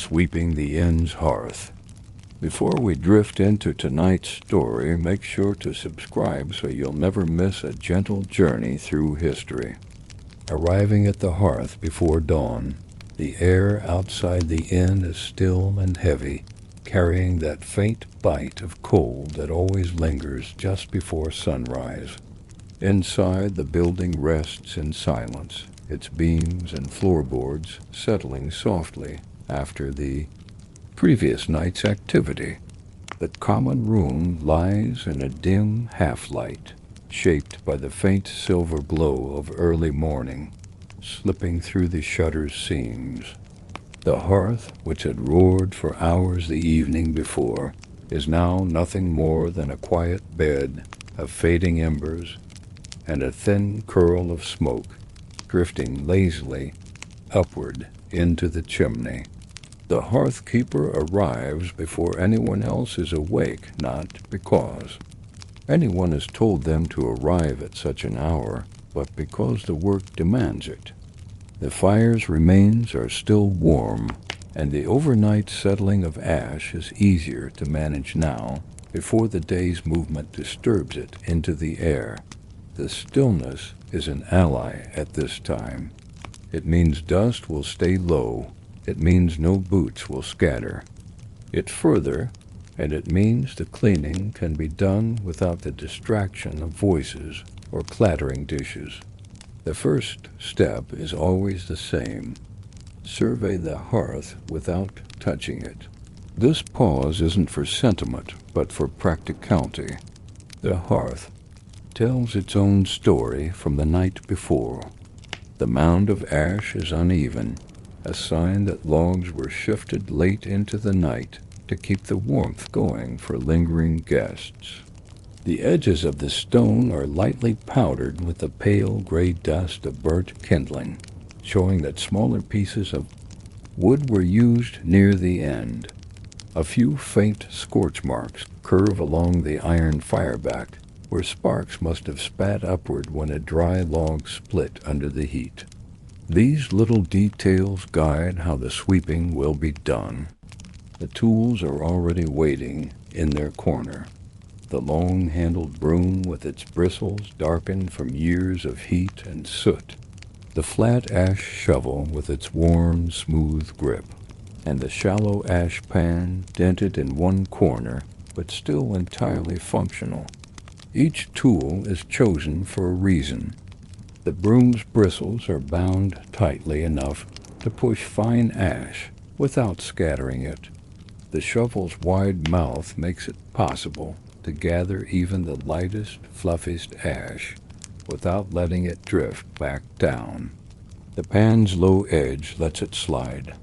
sweeping the inn's hearth. Before we drift into tonight's story, make sure to subscribe so you'll never miss a gentle journey through history. Arriving at the hearth before dawn, the air outside the inn is still and heavy, carrying that faint bite of cold that always lingers just before sunrise. Inside, the building rests in silence, its beams and floorboards settling softly after the previous night's activity. The common room lies in a dim half-light, shaped by the faint silver glow of early morning, slipping through the shutter's seams. The hearth, which had roared for hours the evening before, is now nothing more than a quiet bed of fading embers and a thin curl of smoke drifting lazily upward into the chimney. The hearth keeper arrives before anyone else is awake, not because anyone has told them to arrive at such an hour, but because the work demands it. The fire's remains are still warm, and the overnight settling of ash is easier to manage now, before the day's movement disturbs it into the air. The stillness is an ally at this time. It means dust will stay low. It means no boots will scatter it further, and it means the cleaning can be done without the distraction of voices or clattering dishes. The first step is always the same. Survey the hearth without touching it. This pause isn't for sentiment, but for practicality. The hearth tells its own story from the night before. The mound of ash is uneven, a sign that logs were shifted late into the night to keep the warmth going for lingering guests. The edges of the stone are lightly powdered with the pale gray dust of burnt kindling, showing that smaller pieces of wood were used near the end. A few faint scorch marks curve along the iron fireback, where sparks must have spat upward when a dry log split under the heat. These little details guide how the sweeping will be done. The tools are already waiting in their corner. The long-handled broom with its bristles darkened from years of heat and soot. The flat ash shovel with its warm, smooth grip. And the shallow ash pan dented in one corner, but still entirely functional. Each tool is chosen for a reason. The broom's bristles are bound tightly enough to push fine ash without scattering it. The shovel's wide mouth makes it possible to gather even the lightest, fluffiest ash without letting it drift back down. The pan's low edge lets it slide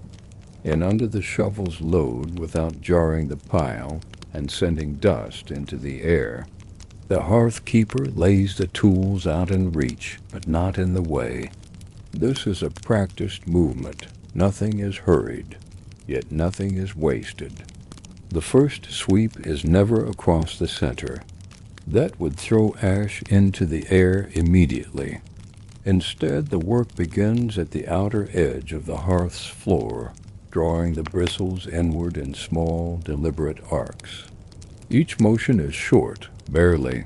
in under the shovel's load without jarring the pile and sending dust into the air. The hearth keeper lays the tools out in reach, but not in the way. This is a practiced movement. Nothing is hurried, yet nothing is wasted. The first sweep is never across the center. That would throw ash into the air immediately. Instead, the work begins at the outer edge of the hearth's floor, drawing the bristles inward in small, deliberate arcs. Each motion is short, barely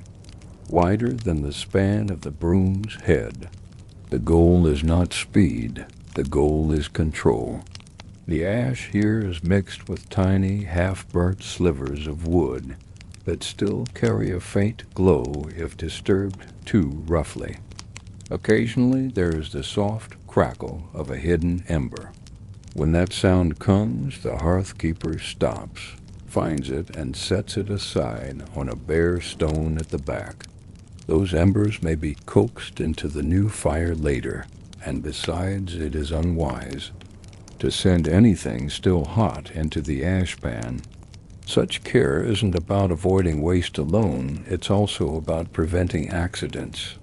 wider than the span of the broom's head. The goal is not speed, the goal is control. The ash here is mixed with tiny, half-burnt slivers of wood that still carry a faint glow if disturbed too roughly. Occasionally there is the soft crackle of a hidden ember. When that sound comes, the hearth keeper stops, finds it, and sets it aside on a bare stone at the back. Those embers may be coaxed into the new fire later, and besides, it is unwise to send anything still hot into the ash pan. Such care isn't about avoiding waste alone, it's also about preventing accidents.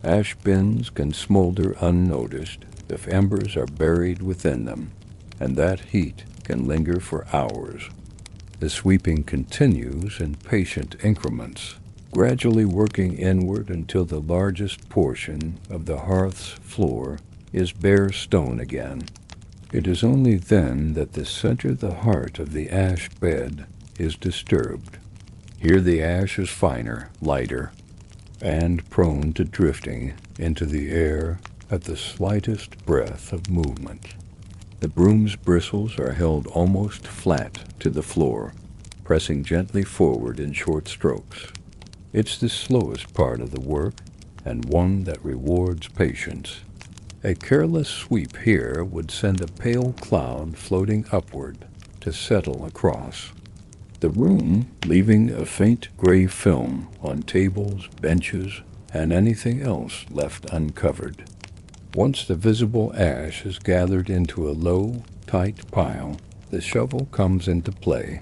Ash bins can smolder unnoticed if embers are buried within them, and that heat can linger for hours. The sweeping continues in patient increments, gradually working inward until the largest portion of the hearth's floor is bare stone again. It is only then that the heart of the ash bed is disturbed. Here the ash is finer, lighter, and prone to drifting into the air at the slightest breath of movement. The broom's bristles are held almost flat to the floor, pressing gently forward in short strokes. It's the slowest part of the work, and one that rewards patience. A careless sweep here would send a pale cloud floating upward to settle across the room, leaving a faint gray film on tables, benches, and anything else left uncovered. Once the visible ash is gathered into a low, tight pile, the shovel comes into play.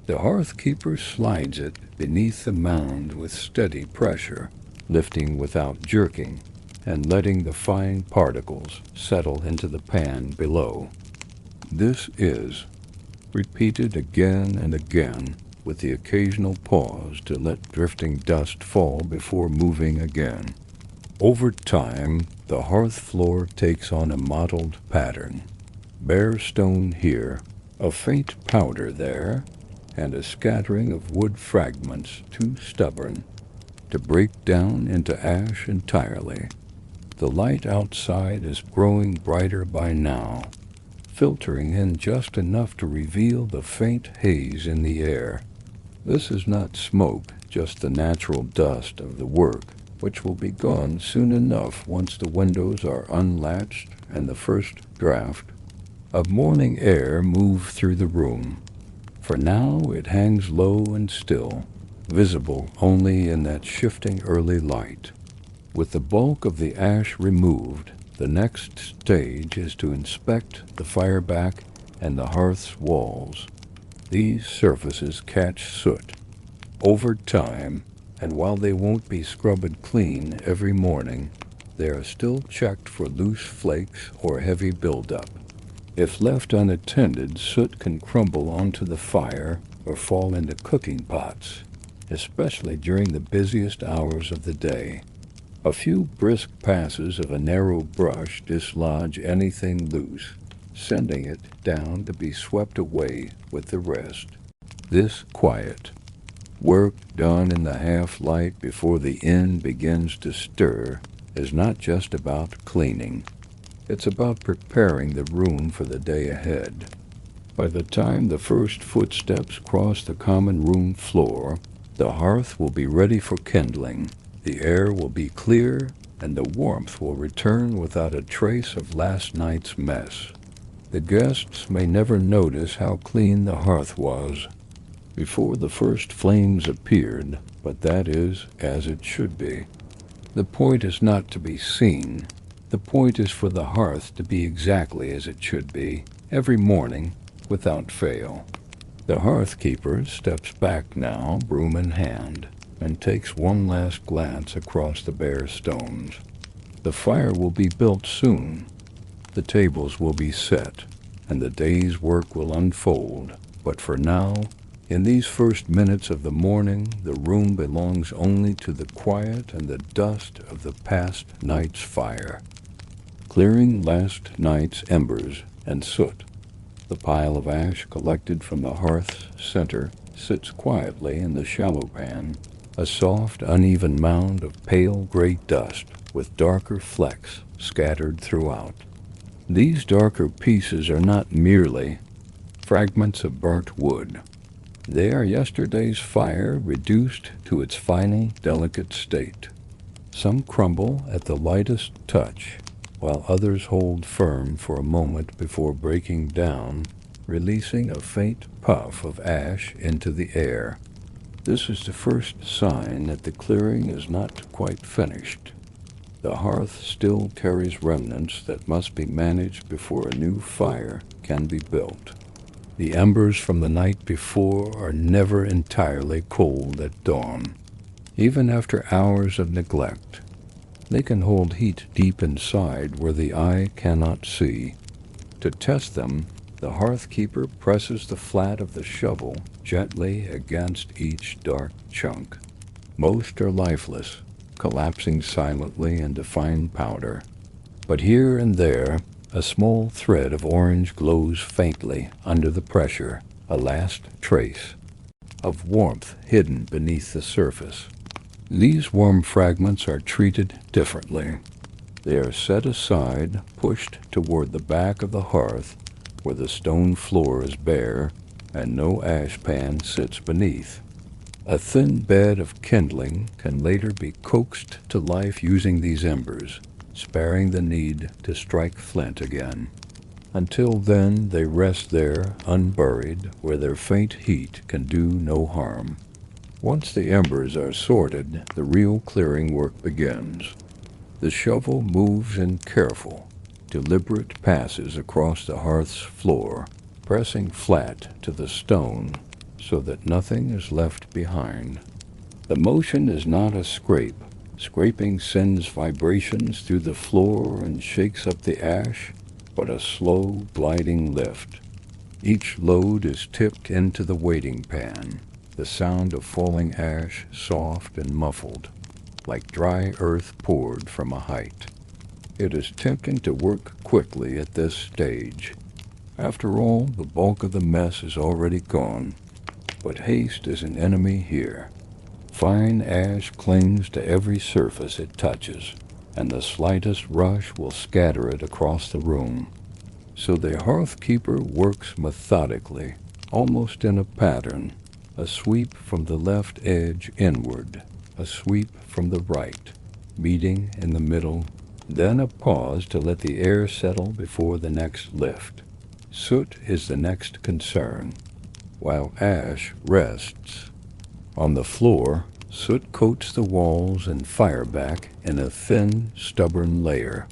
The hearth keeper slides it beneath the mound with steady pressure, lifting without jerking, and letting the fine particles settle into the pan below. This is repeated again and again, with the occasional pause to let drifting dust fall before moving again. Over time, the hearth floor takes on a mottled pattern. Bare stone here, a faint powder there, and a scattering of wood fragments too stubborn to break down into ash entirely. The light outside is growing brighter by now, filtering in just enough to reveal the faint haze in the air. This is not smoke, just the natural dust of the work, which will be gone soon enough once the windows are unlatched and the first draft of morning air move through the room. For now it hangs low and still, visible only in that shifting early light. With the bulk of the ash removed, the next stage is to inspect the fireback and the hearth's walls. These surfaces catch soot over time, and while they won't be scrubbed clean every morning, they are still checked for loose flakes or heavy buildup. If left unattended, soot can crumble onto the fire or fall into cooking pots, especially during the busiest hours of the day. A few brisk passes of a narrow brush dislodge anything loose, sending it down to be swept away with the rest. This quiet work done in the half-light before the inn begins to stir is not just about cleaning. It's about preparing the room for the day ahead. By the time the first footsteps cross the common room floor, the hearth will be ready for kindling. The air will be clear, and the warmth will return without a trace of last night's mess. The guests may never notice how clean the hearth was before the first flames appeared, but that is as it should be. The point is not to be seen. The point is for the hearth to be exactly as it should be, every morning, without fail. The hearth keeper steps back now, broom in hand, and takes one last glance across the bare stones. The fire will be built soon. The tables will be set, and the day's work will unfold. But for now, in these first minutes of the morning, the room belongs only to the quiet and the dust of the past night's fire. Clearing last night's embers and soot, the pile of ash collected from the hearth's center sits quietly in the shallow pan, a soft, uneven mound of pale gray dust with darker flecks scattered throughout. These darker pieces are not merely fragments of burnt wood. They are yesterday's fire reduced to its final, delicate state. Some crumble at the lightest touch, while others hold firm for a moment before breaking down, releasing a faint puff of ash into the air. This is the first sign that the clearing is not quite finished. The hearth still carries remnants that must be managed before a new fire can be built. The embers from the night before are never entirely cold at dawn. Even after hours of neglect, they can hold heat deep inside where the eye cannot see. To test them, the hearth keeper presses the flat of the shovel gently against each dark chunk. Most are lifeless, collapsing silently into fine powder. But here and there, A small thread of orange glows faintly under the pressure, a last trace of warmth hidden beneath the surface. These warm fragments are treated differently. They are set aside, pushed toward the back of the hearth, where the stone floor is bare and no ash pan sits beneath. A thin bed of kindling can later be coaxed to life using these embers, sparing the need to strike flint again. Until then, they rest there, unburied, where their faint heat can do no harm. Once the embers are sorted, the real clearing work begins. The shovel moves in careful, deliberate passes across the hearth's floor, pressing flat to the stone so that nothing is left behind. The motion is not a scrape. Scraping sends vibrations through the floor and shakes up the ash, but a slow, gliding lift. Each load is tipped into the waiting pan, the sound of falling ash soft and muffled, like dry earth poured from a height. It is tempting to work quickly at this stage. After all, the bulk of the mess is already gone, but haste is an enemy here. Fine ash clings to every surface it touches, and the slightest rush will scatter it across the room. So the hearth keeper works methodically, almost in a pattern, a sweep from the left edge inward, a sweep from the right, meeting in the middle, then a pause to let the air settle before the next lift. Soot is the next concern, while ash rests. On the floor, soot coats the walls and fireback in a thin, stubborn layer.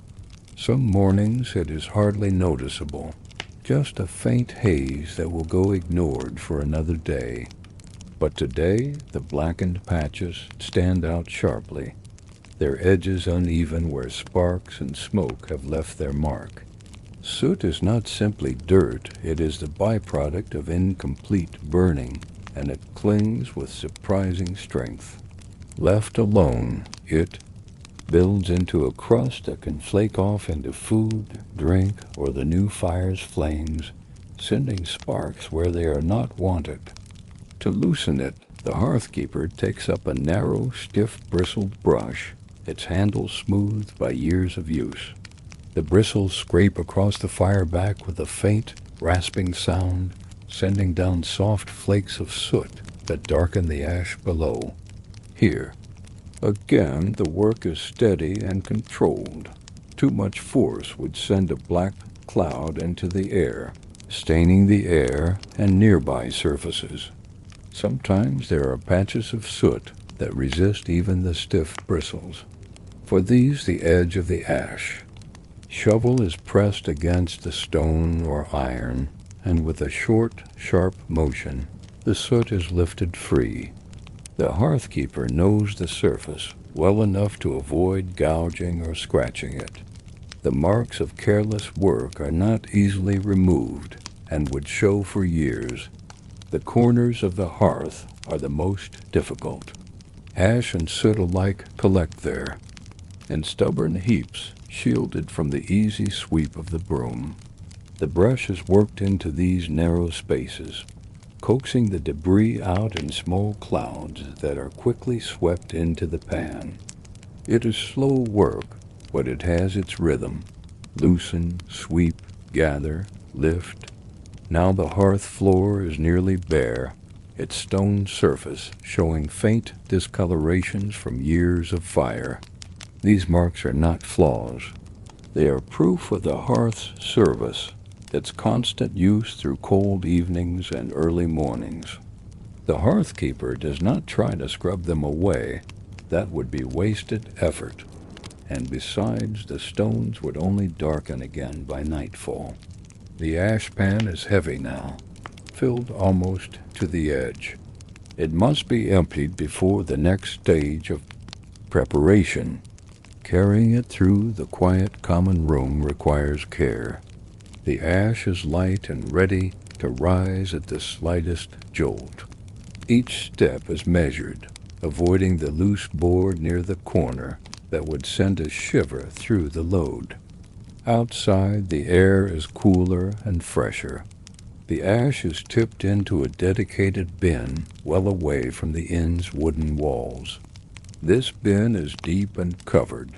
Some mornings it is hardly noticeable, just a faint haze that will go ignored for another day. But today, the blackened patches stand out sharply, their edges uneven where sparks and smoke have left their mark. Soot is not simply dirt, it is the byproduct of incomplete burning, and it clings with surprising strength. Left alone, it builds into a crust that can flake off into food, drink, or the new fire's flames, sending sparks where they are not wanted. To loosen it, the hearthkeeper takes up a narrow, stiff-bristled brush, its handle smoothed by years of use. The bristles scrape across the fireback with a faint, rasping sound, sending down soft flakes of soot that darken the ash below. Here, again, the work is steady and controlled. Too much force would send a black cloud into the air, staining the air and nearby surfaces. Sometimes there are patches of soot that resist even the stiff bristles. For these, the edge of the ash. Shovel is pressed against the stone or iron, and with a short, sharp motion, the soot is lifted free. The hearthkeeper knows the surface well enough to avoid gouging or scratching it. The marks of careless work are not easily removed and would show for years. The corners of the hearth are the most difficult. Ash and soot alike collect there, in stubborn heaps shielded from the easy sweep of the broom. The brush is worked into these narrow spaces, coaxing the debris out in small clouds that are quickly swept into the pan. It is slow work, but it has its rhythm. Loosen, sweep, gather, lift. Now the hearth floor is nearly bare, its stone surface showing faint discolorations from years of fire. These marks are not flaws. They are proof of the hearth's service, its constant use through cold evenings and early mornings. The hearthkeeper does not try to scrub them away. That would be wasted effort. And besides, the stones would only darken again by nightfall. The ash pan is heavy now, filled almost to the edge. It must be emptied before the next stage of preparation. Carrying it through the quiet common room requires care. The ash is light and ready to rise at the slightest jolt. Each step is measured, avoiding the loose board near the corner that would send a shiver through the load. Outside, the air is cooler and fresher. The ash is tipped into a dedicated bin well away from the inn's wooden walls. This bin is deep and covered,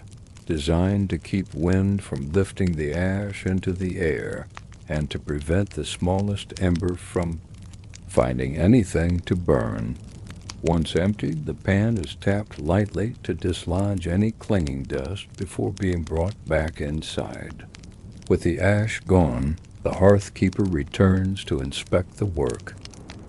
designed to keep wind from lifting the ash into the air and to prevent the smallest ember from finding anything to burn. Once emptied, the pan is tapped lightly to dislodge any clinging dust before being brought back inside. With the ash gone, the hearth keeper returns to inspect the work.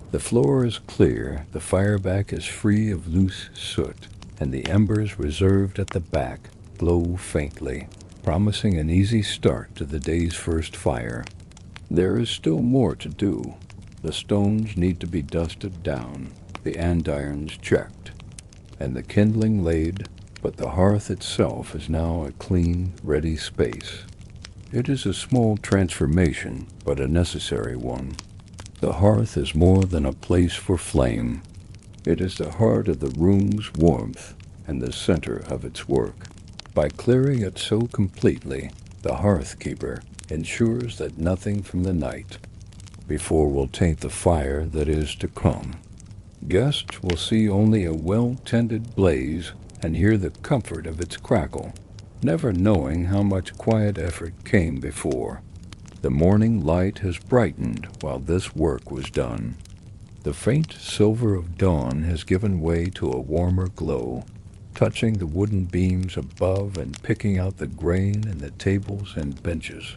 The floor is clear, the fireback is free of loose soot, and the embers reserved at the back glow faintly, promising an easy start to the day's first fire. There is still more to do. The stones need to be dusted down, the andirons checked, and the kindling laid, but the hearth itself is now a clean, ready space. It is a small transformation, but a necessary one. The hearth is more than a place for flame. It is the heart of the room's warmth and the center of its work. By clearing it so completely, the hearth keeper ensures that nothing from the night before will taint the fire that is to come. Guests will see only a well-tended blaze and hear the comfort of its crackle, never knowing how much quiet effort came before. The morning light has brightened while this work was done. The faint silver of dawn has given way to a warmer glow, touching the wooden beams above and picking out the grain in the tables and benches.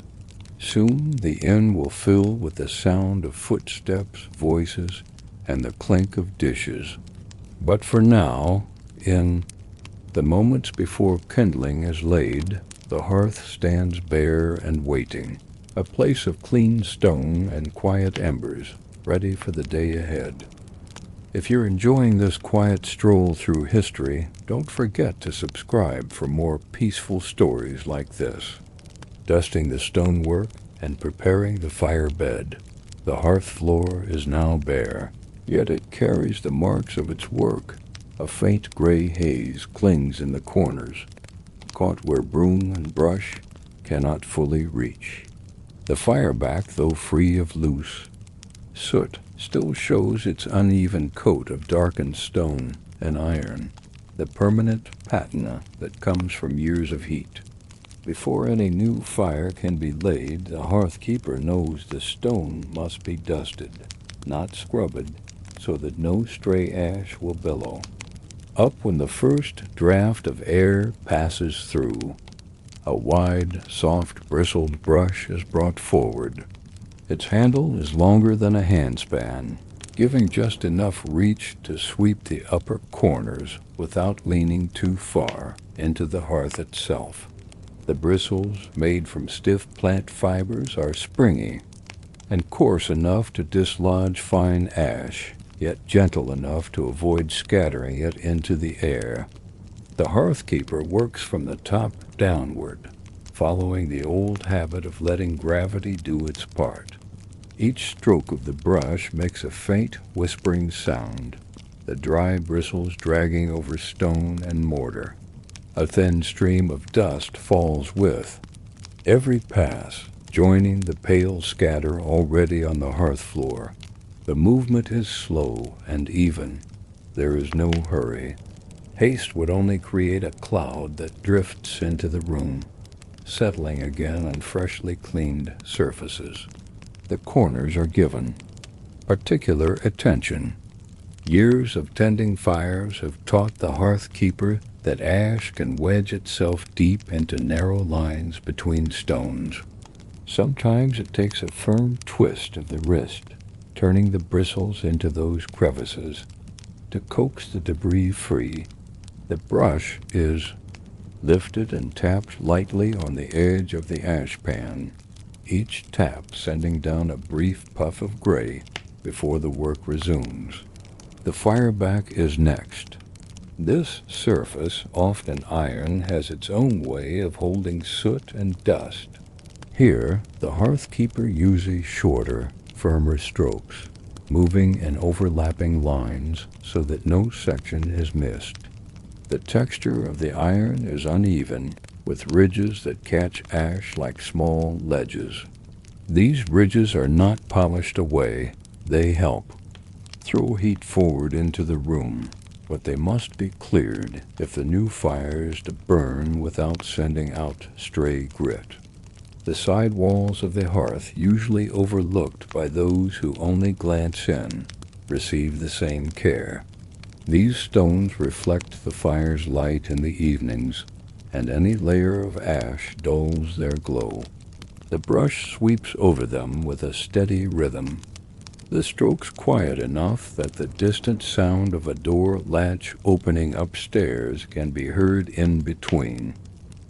Soon the inn will fill with the sound of footsteps, voices, and the clink of dishes. But for now, in the moments before kindling is laid, the hearth stands bare and waiting, a place of clean stone and quiet embers, ready for the day ahead. If you're enjoying this quiet stroll through history, don't forget to subscribe for more peaceful stories like this. Dusting the stonework and preparing the fire bed. The hearth floor is now bare, yet it carries the marks of its work. A faint gray haze clings in the corners, caught where broom and brush cannot fully reach. The fireback, though free of loose soot, still shows its uneven coat of darkened stone and iron, the permanent patina that comes from years of heat. Before any new fire can be laid, the hearth keeper knows the stone must be dusted, not scrubbed, so that no stray ash will billow. Up when the first draft of air passes through, a wide, soft, bristled brush is brought forward. Its handle is longer than a handspan, giving just enough reach to sweep the upper corners without leaning too far into the hearth itself. The bristles, made from stiff plant fibers, are springy and coarse enough to dislodge fine ash, yet gentle enough to avoid scattering it into the air. The hearth keeper works from the top downward, following the old habit of letting gravity do its part. Each stroke of the brush makes a faint, whispering sound, the dry bristles dragging over stone and mortar. A thin stream of dust falls with every pass, joining the pale scatter already on the hearth floor. The movement is slow and even. There is no hurry. Haste would only create a cloud that drifts into the room, settling again on freshly cleaned surfaces. The corners are given particular attention. Years of tending fires have taught the hearth keeper that ash can wedge itself deep into narrow lines between stones. Sometimes it takes a firm twist of the wrist, turning the bristles into those crevices, to coax the debris free. The brush is lifted and tapped lightly on the edge of the ash pan, each tap sending down a brief puff of gray before the work resumes. The fireback is next. This surface, often iron, has its own way of holding soot and dust. Here, the hearth keeper uses shorter, firmer strokes, moving in overlapping lines so that no section is missed. The texture of the iron is uneven, with ridges that catch ash like small ledges. These ridges are not polished away, they help. Throw heat forward into the room, but they must be cleared if the new fire is to burn without sending out stray grit. The side walls of the hearth, usually overlooked by those who only glance in, receive the same care. These stones reflect the fire's light in the evenings, and any layer of ash dulls their glow. The brush sweeps over them with a steady rhythm. The strokes quiet enough that the distant sound of a door latch opening upstairs can be heard in between.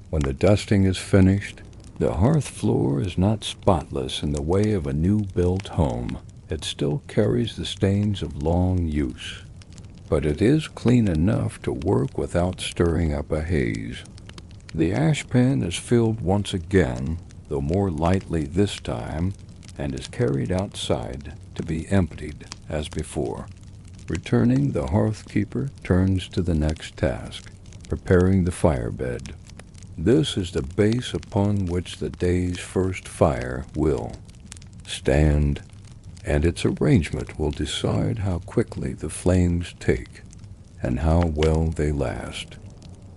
When the dusting is finished, the hearth floor is not spotless in the way of a new-built home. It still carries the stains of long use, but it is clean enough to work without stirring up a haze. The ash pan is filled once again, though more lightly this time, and is carried outside to be emptied as before. Returning, the hearth keeper turns to the next task, preparing the fire bed. This is the base upon which the day's first fire will stand, and its arrangement will decide how quickly the flames take and how well they last.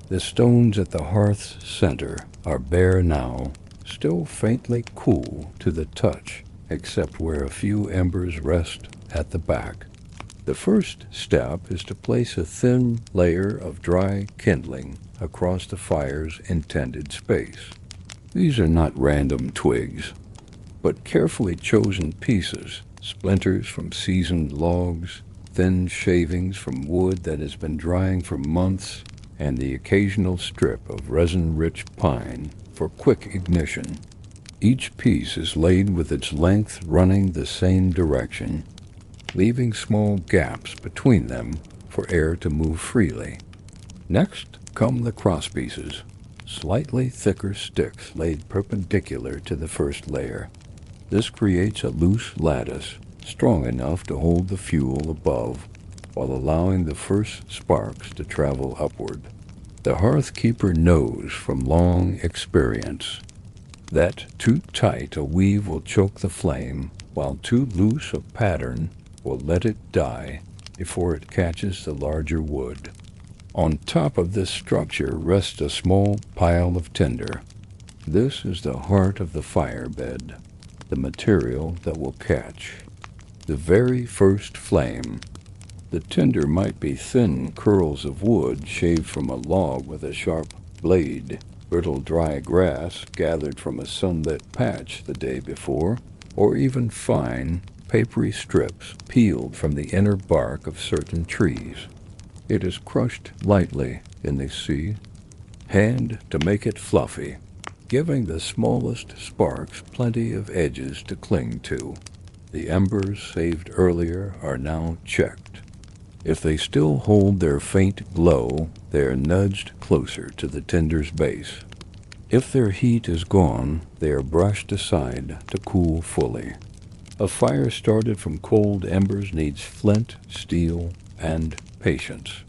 The stones at the hearth's center are bare now, still faintly cool to the touch, except where a few embers rest at the back. The first step is to place a thin layer of dry kindling across the fire's intended space. These are not random twigs, but carefully chosen pieces, splinters from seasoned logs, thin shavings from wood that has been drying for months, and the occasional strip of resin-rich pine for quick ignition. Each piece is laid with its length running the same direction, leaving small gaps between them for air to move freely. Next come the crosspieces, slightly thicker sticks laid perpendicular to the first layer. This creates a loose lattice, strong enough to hold the fuel above, while allowing the first sparks to travel upward. The hearth keeper knows from long experience that too tight a weave will choke the flame, while too loose a pattern will let it die before it catches the larger wood. On top of this structure rests a small pile of tinder. This is the heart of the fire bed, the material that will catch the very first flame. The tinder might be thin curls of wood shaved from a log with a sharp blade, brittle dry grass gathered from a sunlit patch the day before, or even fine, papery strips peeled from the inner bark of certain trees. It is crushed lightly in the sea, hand to make it fluffy, giving the smallest sparks plenty of edges to cling to. The embers saved earlier are now checked. If they still hold their faint glow, they are nudged closer to the tinder's base. If their heat is gone, they are brushed aside to cool fully. A fire started from cold embers needs flint, steel, and patience.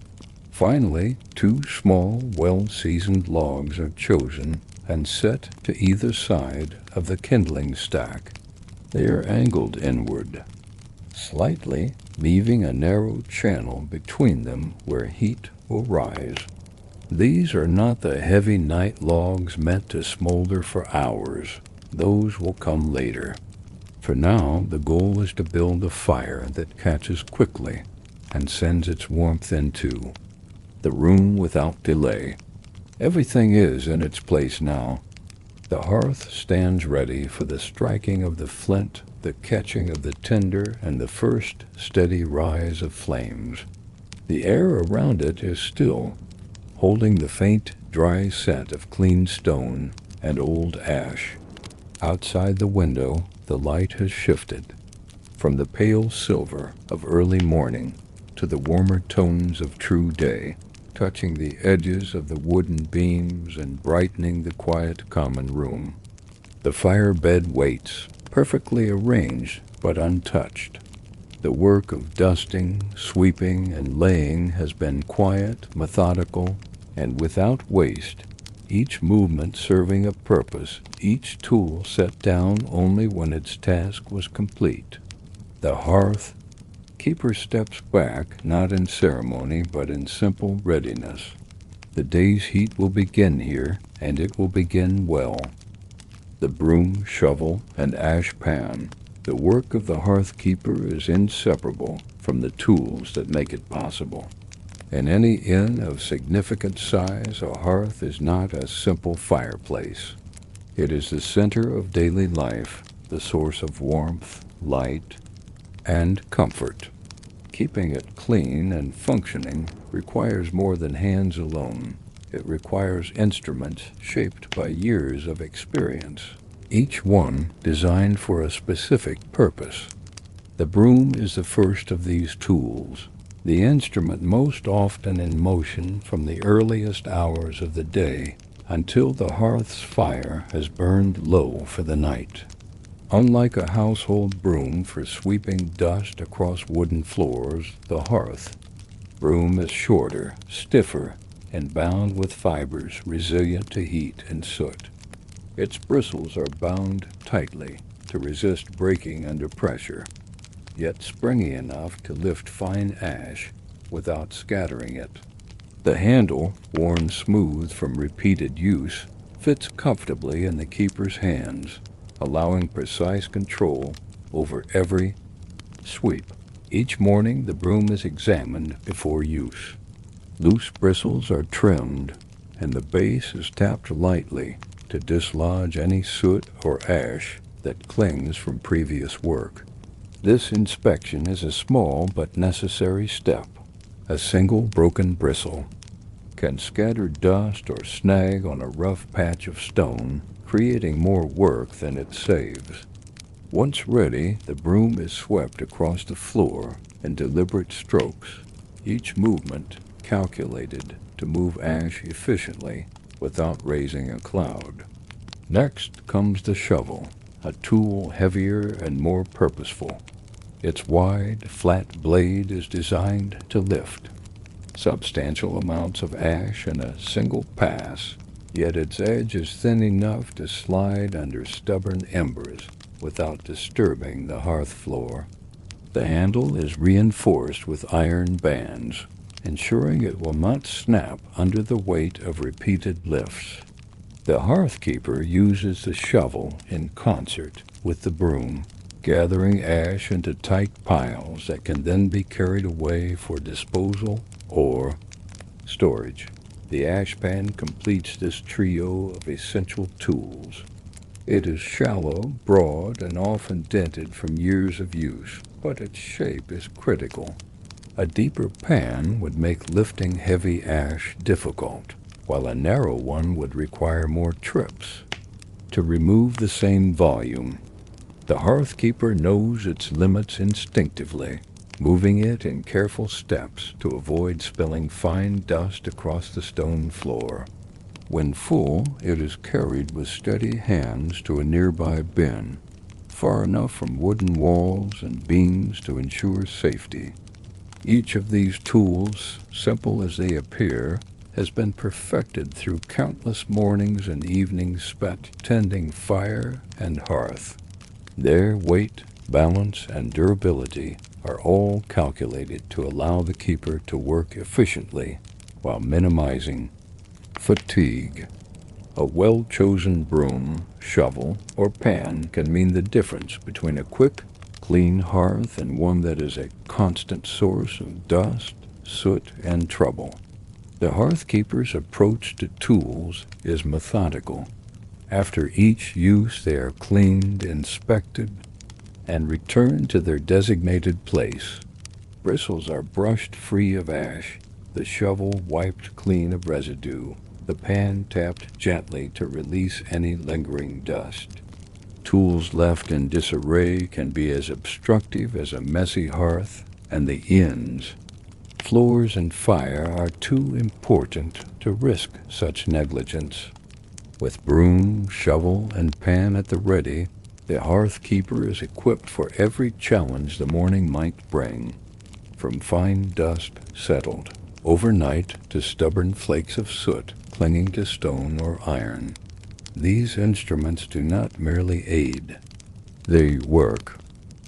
Finally, 2 small, well-seasoned logs are chosen and set to either side of the kindling stack. They are angled inward, slightly, leaving a narrow channel between them where heat will rise. These are not the heavy night logs meant to smolder for hours. Those will come later. For now, the goal is to build a fire that catches quickly and sends its warmth into the room without delay. Everything is in its place now. The hearth stands ready for the striking of the flint, the catching of the tinder, and the first steady rise of flames. The air around it is still, holding the faint, dry scent of clean stone and old ash. Outside the window, the light has shifted from the pale silver of early morning to the warmer tones of true day, touching the edges of the wooden beams and brightening the quiet common room. The fire bed waits, perfectly arranged but untouched. The work of dusting, sweeping, and laying has been quiet, methodical, and without waste, each movement serving a purpose, each tool set down only when its task was complete. The hearth keeper steps back, not in ceremony, but in simple readiness. The day's heat will begin here, and it will begin well. The broom, shovel, and ash pan. The work of the hearth keeper is inseparable from the tools that make it possible. In any inn of significant size, a hearth is not a simple fireplace. It is the center of daily life, the source of warmth, light, and comfort. Keeping it clean and functioning requires more than hands alone. It requires instruments shaped by years of experience, each one designed for a specific purpose. The broom is the first of these tools, the instrument most often in motion from the earliest hours of the day until the hearth's fire has burned low for the night. Unlike a household broom for sweeping dust across wooden floors, the hearth broom is shorter, stiffer, and bound with fibers resilient to heat and soot. Its bristles are bound tightly to resist breaking under pressure, yet springy enough to lift fine ash without scattering it. The handle, worn smooth from repeated use, fits comfortably in the keeper's hands, allowing precise control over every sweep. Each morning the broom is examined before use. Loose bristles are trimmed, and the base is tapped lightly to dislodge any soot or ash that clings from previous work. This inspection is a small but necessary step. A single broken bristle can scatter dust or snag on a rough patch of stone, creating more work than it saves. Once ready, the broom is swept across the floor in deliberate strokes, each movement calculated to move ash efficiently without raising a cloud. Next comes the shovel, a tool heavier and more purposeful. Its wide, flat blade is designed to lift substantial amounts of ash in a single pass, yet its edge is thin enough to slide under stubborn embers without disturbing the hearth floor. The handle is reinforced with iron bands, ensuring it will not snap under the weight of repeated lifts. The hearth keeper uses the shovel in concert with the broom, gathering ash into tight piles that can then be carried away for disposal or storage. The ash pan completes this trio of essential tools. It is shallow, broad, and often dented from years of use, but its shape is critical. A deeper pan would make lifting heavy ash difficult, while a narrow one would require more trips to remove the same volume. The hearth keeper knows its limits instinctively, moving it in careful steps to avoid spilling fine dust across the stone floor. When full, it is carried with steady hands to a nearby bin, far enough from wooden walls and beams to ensure safety. Each of these tools, simple as they appear, has been perfected through countless mornings and evenings spent tending fire and hearth. Their weight, balance, and durability are all calculated to allow the keeper to work efficiently while minimizing fatigue. A well-chosen broom, shovel, or pan can mean the difference between a quick, clean hearth and one that is a constant source of dust, soot, and trouble. The hearth keeper's approach to tools is methodical. After each use, they are cleaned, inspected, and returned to their designated place. Bristles are brushed free of ash, the shovel wiped clean of residue, the pan tapped gently to release any lingering dust. Tools left in disarray can be as obstructive as a messy hearth, and the ends, floors, and fire are too important to risk such negligence. With broom, shovel, and pan at the ready, the hearth keeper is equipped for every challenge the morning might bring, from fine dust settled overnight to stubborn flakes of soot clinging to stone or iron. These instruments do not merely aid. They work.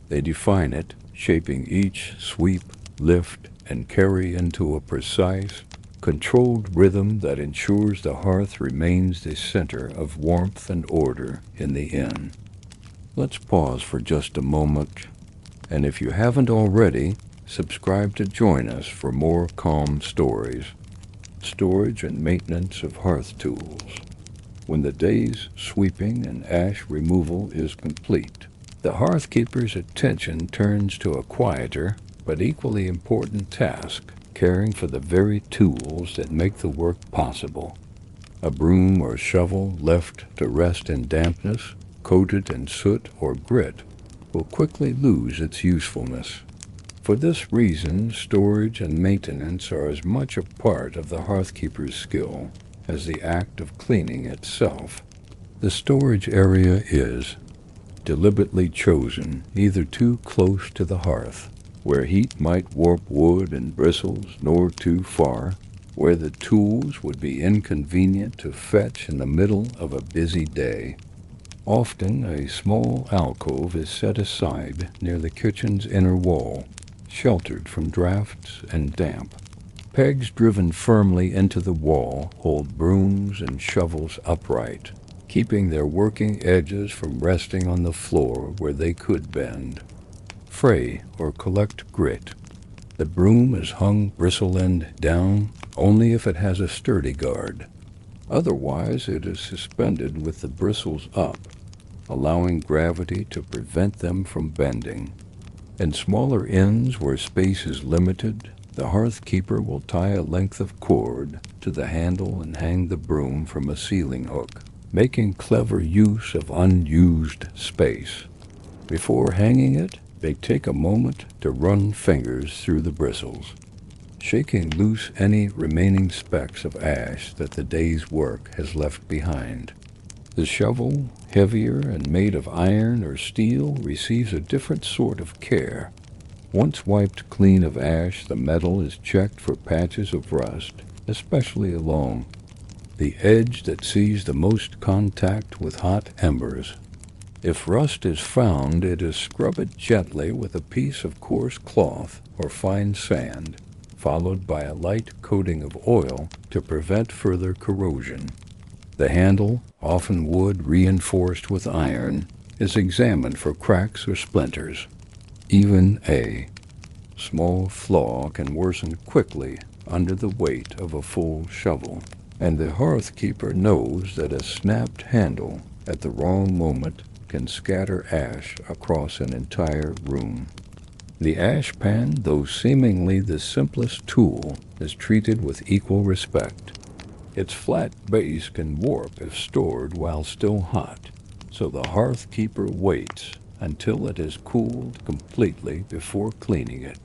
They define it, shaping each sweep, lift, and carry into a precise, controlled rhythm that ensures the hearth remains the center of warmth and order in the inn. Let's pause for just a moment, and if you haven't already, subscribe to join us for more calm stories, storage and maintenance of hearth tools. When the day's sweeping and ash removal is complete, the hearthkeeper's attention turns to a quieter but equally important task, caring for the very tools that make the work possible. A broom or shovel left to rest in dampness, coated in soot or grit, will quickly lose its usefulness. For this reason, storage and maintenance are as much a part of the hearthkeeper's skill as the act of cleaning itself. The storage area is deliberately chosen either too close to the hearth, where heat might warp wood and bristles, nor too far, where the tools would be inconvenient to fetch in the middle of a busy day. Often a small alcove is set aside near the kitchen's inner wall, sheltered from drafts and damp. Pegs driven firmly into the wall hold brooms and shovels upright, keeping their working edges from resting on the floor where they could bend, fray, or collect grit. The broom is hung bristle-end down only if it has a sturdy guard. Otherwise, it is suspended with the bristles up, allowing gravity to prevent them from bending. In smaller inns where space is limited, the hearthkeeper will tie a length of cord to the handle and hang the broom from a ceiling hook, making clever use of unused space. Before hanging it, they take a moment to run fingers through the bristles, shaking loose any remaining specks of ash that the day's work has left behind. The shovel, heavier and made of iron or steel, receives a different sort of care. Once wiped clean of ash, the metal is checked for patches of rust, especially along the edge that sees the most contact with hot embers. If rust is found, it is scrubbed gently with a piece of coarse cloth or fine sand, followed by a light coating of oil to prevent further corrosion. The handle, often wood reinforced with iron, is examined for cracks or splinters. Even a small flaw can worsen quickly under the weight of a full shovel, and the hearthkeeper knows that a snapped handle at the wrong moment can scatter ash across an entire room. The ash pan, though seemingly the simplest tool, is treated with equal respect. Its flat base can warp if stored while still hot, so the hearthkeeper waits until it is cooled completely before cleaning it.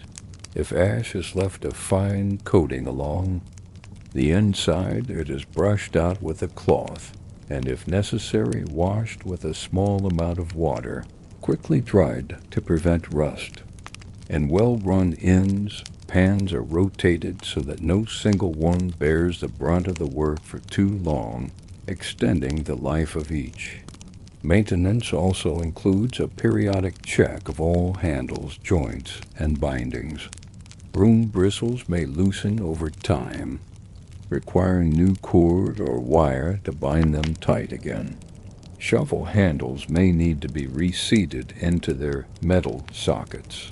If ash is left a fine coating along the inside, it is brushed out with a cloth, and if necessary, washed with a small amount of water, quickly dried to prevent rust. In well-run inns, pans are rotated so that no single one bears the brunt of the work for too long, extending the life of each. Maintenance also includes a periodic check of all handles, joints, and bindings. Broom bristles may loosen over time, requiring new cord or wire to bind them tight again. Shovel handles may need to be reseated into their metal sockets.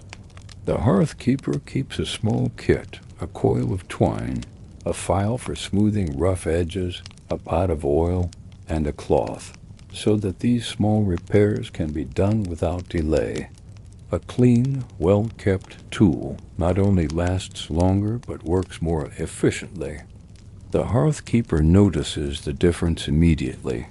The hearthkeeper keeps a small kit, a coil of twine, a file for smoothing rough edges, a pot of oil, and a cloth, so that these small repairs can be done without delay. A clean, well-kept tool not only lasts longer but works more efficiently. The hearthkeeper notices the difference immediately.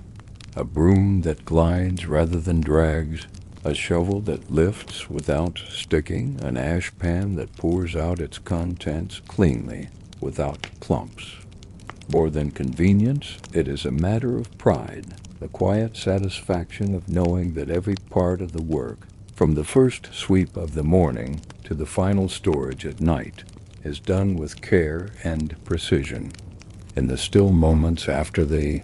A broom that glides rather than drags, a shovel that lifts without sticking, an ash pan that pours out its contents cleanly without clumps. More than convenience, it is a matter of pride, the quiet satisfaction of knowing that every part of the work, from the first sweep of the morning to the final storage at night, is done with care and precision. In the still moments after the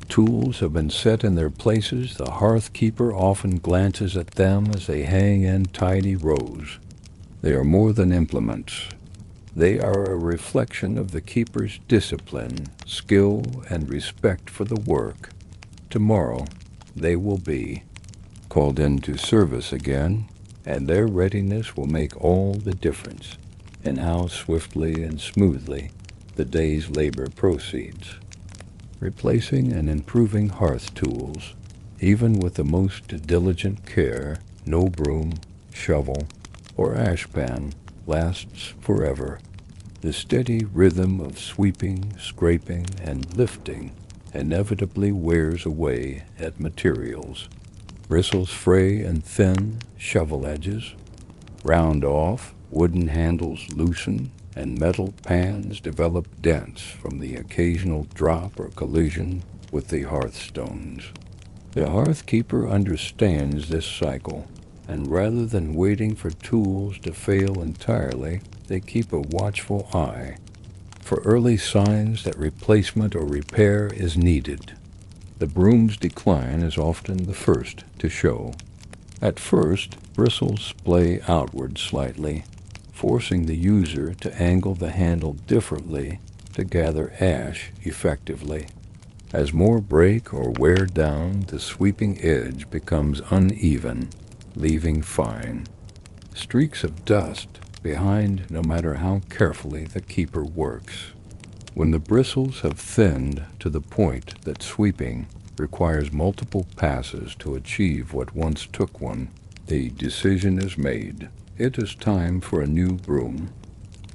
tools have been set in their places, the hearth keeper often glances at them as they hang in tidy rows. They are more than implements. They are a reflection of the keeper's discipline, skill, and respect for the work. Tomorrow, they will be called into service again, and their readiness will make all the difference in how swiftly and smoothly the day's labor proceeds. Replacing and improving hearth tools, even with the most diligent care, no broom, shovel, or ashpan lasts forever. The steady rhythm of sweeping, scraping, and lifting inevitably wears away at materials. Bristles fray and thin, shovel edges round off, wooden handles loosen, and metal pans develop dents from the occasional drop or collision with the hearthstones. The hearth keeper understands this cycle, and rather than waiting for tools to fail entirely, they keep a watchful eye for early signs that replacement or repair is needed. The broom's decline is often the first to show. At first, bristles splay outward slightly, forcing the user to angle the handle differently to gather ash effectively. As more break or wear down, the sweeping edge becomes uneven, leaving fine streaks of dust behind no matter how carefully the keeper works. When the bristles have thinned to the point that sweeping requires multiple passes to achieve what once took one, the decision is made. It is time for a new broom.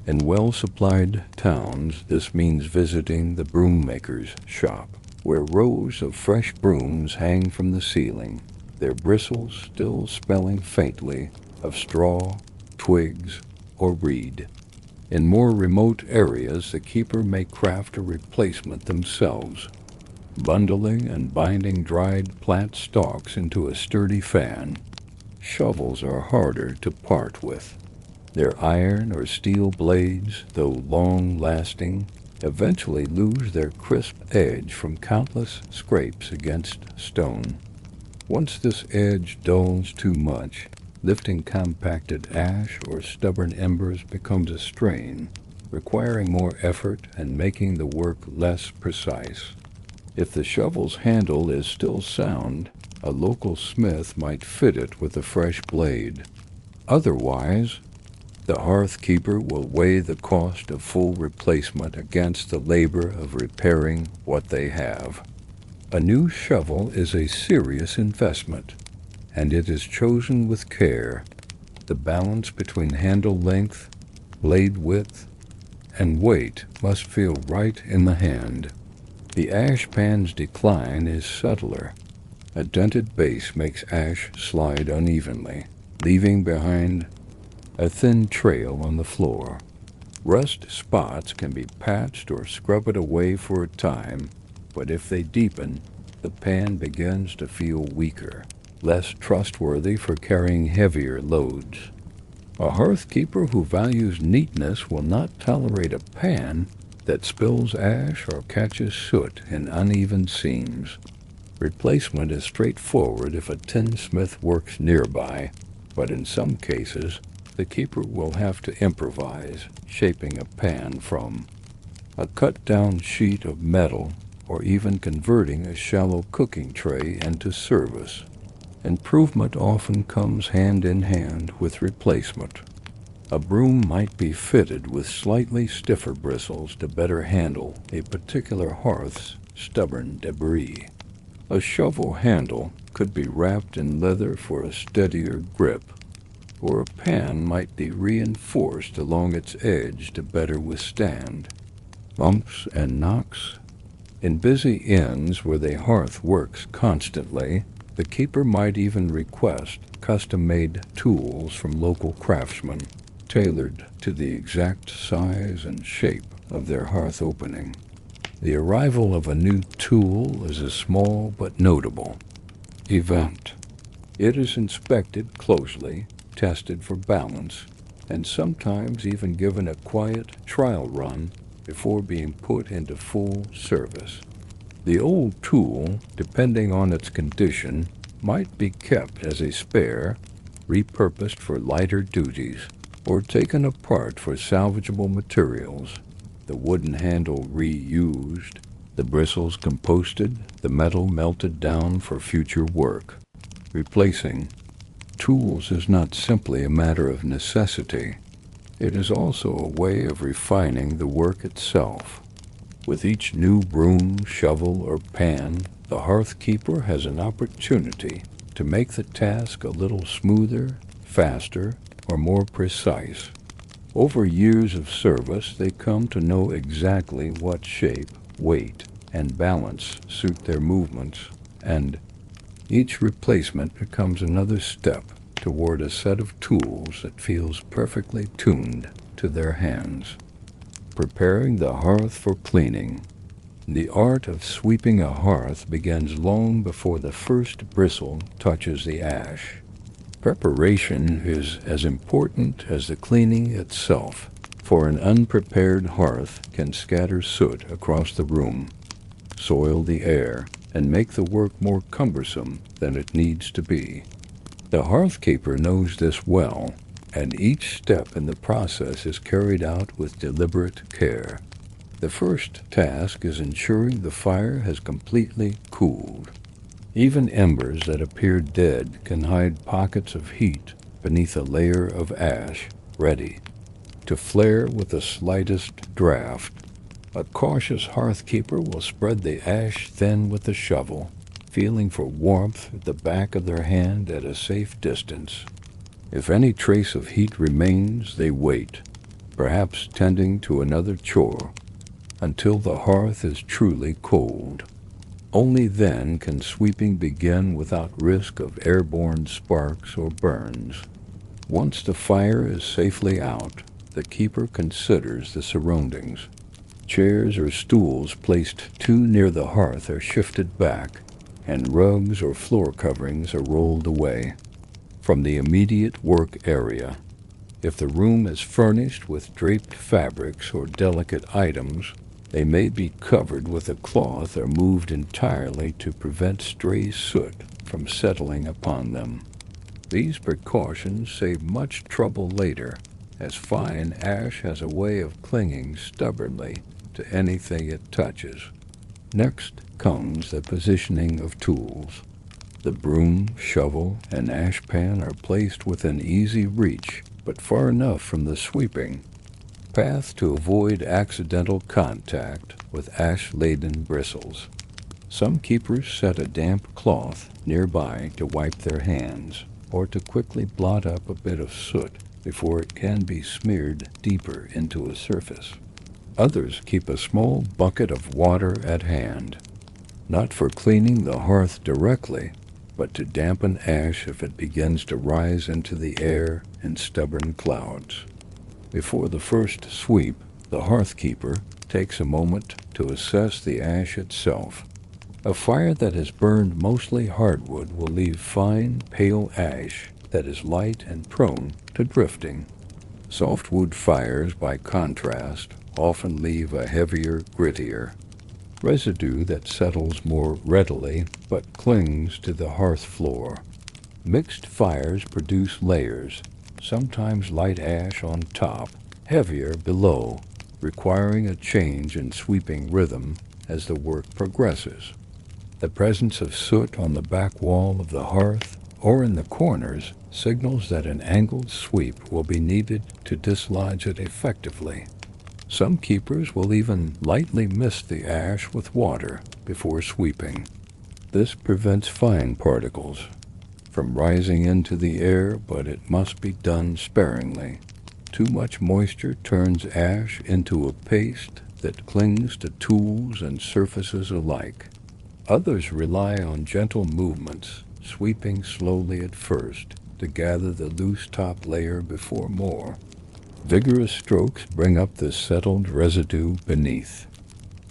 In well-supplied towns, this means visiting the broom maker's shop, where rows of fresh brooms hang from the ceiling, their bristles still smelling faintly of straw, twigs, or reed. In more remote areas, the keeper may craft a replacement themselves, bundling and binding dried plant stalks into a sturdy fan. Shovels are harder to part with. Their iron or steel blades, though long-lasting, eventually lose their crisp edge from countless scrapes against stone. Once this edge dulls too much, lifting compacted ash or stubborn embers becomes a strain, requiring more effort and making the work less precise. If the shovel's handle is still sound, a local smith might fit it with a fresh blade. Otherwise, the hearth keeper will weigh the cost of full replacement against the labor of repairing what they have. A new shovel is a serious investment, and it is chosen with care. The balance between handle length, blade width, and weight must feel right in the hand. The ash pan's decline is subtler. A dented base makes ash slide unevenly, leaving behind a thin trail on the floor. Rust spots can be patched or scrubbed away for a time, but if they deepen, the pan begins to feel weaker, less trustworthy for carrying heavier loads. A hearth keeper who values neatness will not tolerate a pan that spills ash or catches soot in uneven seams. Replacement is straightforward if a tinsmith works nearby, but in some cases, the keeper will have to improvise, shaping a pan from a cut-down sheet of metal or even converting a shallow cooking tray into service. Improvement often comes hand in hand with replacement. A broom might be fitted with slightly stiffer bristles to better handle a particular hearth's stubborn debris. A shovel handle could be wrapped in leather for a steadier grip, or a pan might be reinforced along its edge to better withstand bumps and knocks. In busy inns where the hearth works constantly, the keeper might even request custom-made tools from local craftsmen, tailored to the exact size and shape of their hearth opening. The arrival of a new tool is a small but notable event. It is inspected closely, tested for balance, and sometimes even given a quiet trial run before being put into full service. The old tool, depending on its condition, might be kept as a spare, repurposed for lighter duties, or taken apart for salvageable materials, the wooden handle reused, the bristles composted, the metal melted down for future work. Replacing tools is not simply a matter of necessity. It is also a way of refining the work itself. With each new broom, shovel, or pan, the hearth keeper has an opportunity to make the task a little smoother, faster, or more precise. Over years of service, they come to know exactly what shape, weight, and balance suit their movements, and each replacement becomes another step toward a set of tools that feels perfectly tuned to their hands. Preparing the hearth for cleaning. The art of sweeping a hearth begins long before the first bristle touches the ash. Preparation is as important as the cleaning itself, for an unprepared hearth can scatter soot across the room, soil the air, and make the work more cumbersome than it needs to be. The hearth keeper knows this well, and each step in the process is carried out with deliberate care. The first task is ensuring the fire has completely cooled. Even embers that appear dead can hide pockets of heat beneath a layer of ash, ready to flare with the slightest draft. A cautious hearth keeper will spread the ash thin with the shovel, feeling for warmth at the back of their hand at a safe distance. If any trace of heat remains, they wait, perhaps tending to another chore, until the hearth is truly cold. Only then can sweeping begin without risk of airborne sparks or burns. Once the fire is safely out, the keeper considers the surroundings. Chairs or stools placed too near the hearth are shifted back, and rugs or floor coverings are rolled away from the immediate work area. If the room is furnished with draped fabrics or delicate items, they may be covered with a cloth or moved entirely to prevent stray soot from settling upon them. These precautions save much trouble later, as fine ash has a way of clinging stubbornly to anything it touches. Next comes the positioning of tools. The broom, shovel, and ash pan are placed within easy reach, but far enough from the sweeping path to avoid accidental contact with ash-laden bristles. Some keepers set a damp cloth nearby to wipe their hands, or to quickly blot up a bit of soot before it can be smeared deeper into a surface. Others keep a small bucket of water at hand, not for cleaning the hearth directly, but to dampen ash if it begins to rise into the air in stubborn clouds. Before the first sweep, the hearth keeper takes a moment to assess the ash itself. A fire that has burned mostly hardwood will leave fine, pale ash that is light and prone to drifting. Softwood fires, by contrast, often leave a heavier, grittier residue that settles more readily but clings to the hearth floor. Mixed fires produce layers, sometimes light ash on top, heavier below, requiring a change in sweeping rhythm as the work progresses. The presence of soot on the back wall of the hearth or in the corners signals that an angled sweep will be needed to dislodge it effectively. Some keepers will even lightly mist the ash with water before sweeping. This prevents fine particles from rising into the air, but it must be done sparingly. Too much moisture turns ash into a paste that clings to tools and surfaces alike. Others rely on gentle movements, sweeping slowly at first to gather the loose top layer before more. Vigorous strokes bring up the settled residue beneath.